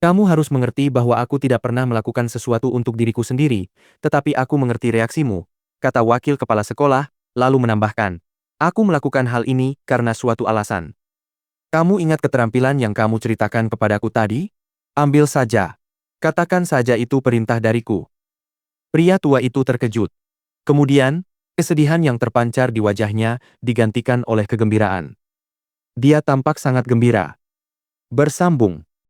Kamu harus mengerti bahwa aku tidak pernah melakukan sesuatu untuk diriku sendiri, tetapi aku mengerti reaksimu," kata wakil kepala sekolah, lalu menambahkan, "Aku melakukan hal ini karena suatu alasan. Kamu ingat keterampilan yang kamu ceritakan kepadaku tadi? Ambil saja. Katakan saja itu perintah dariku." Pria tua itu terkejut. Kemudian, kesedihan yang terpancar di wajahnya digantikan oleh kegembiraan. Dia tampak sangat gembira. Bersambung.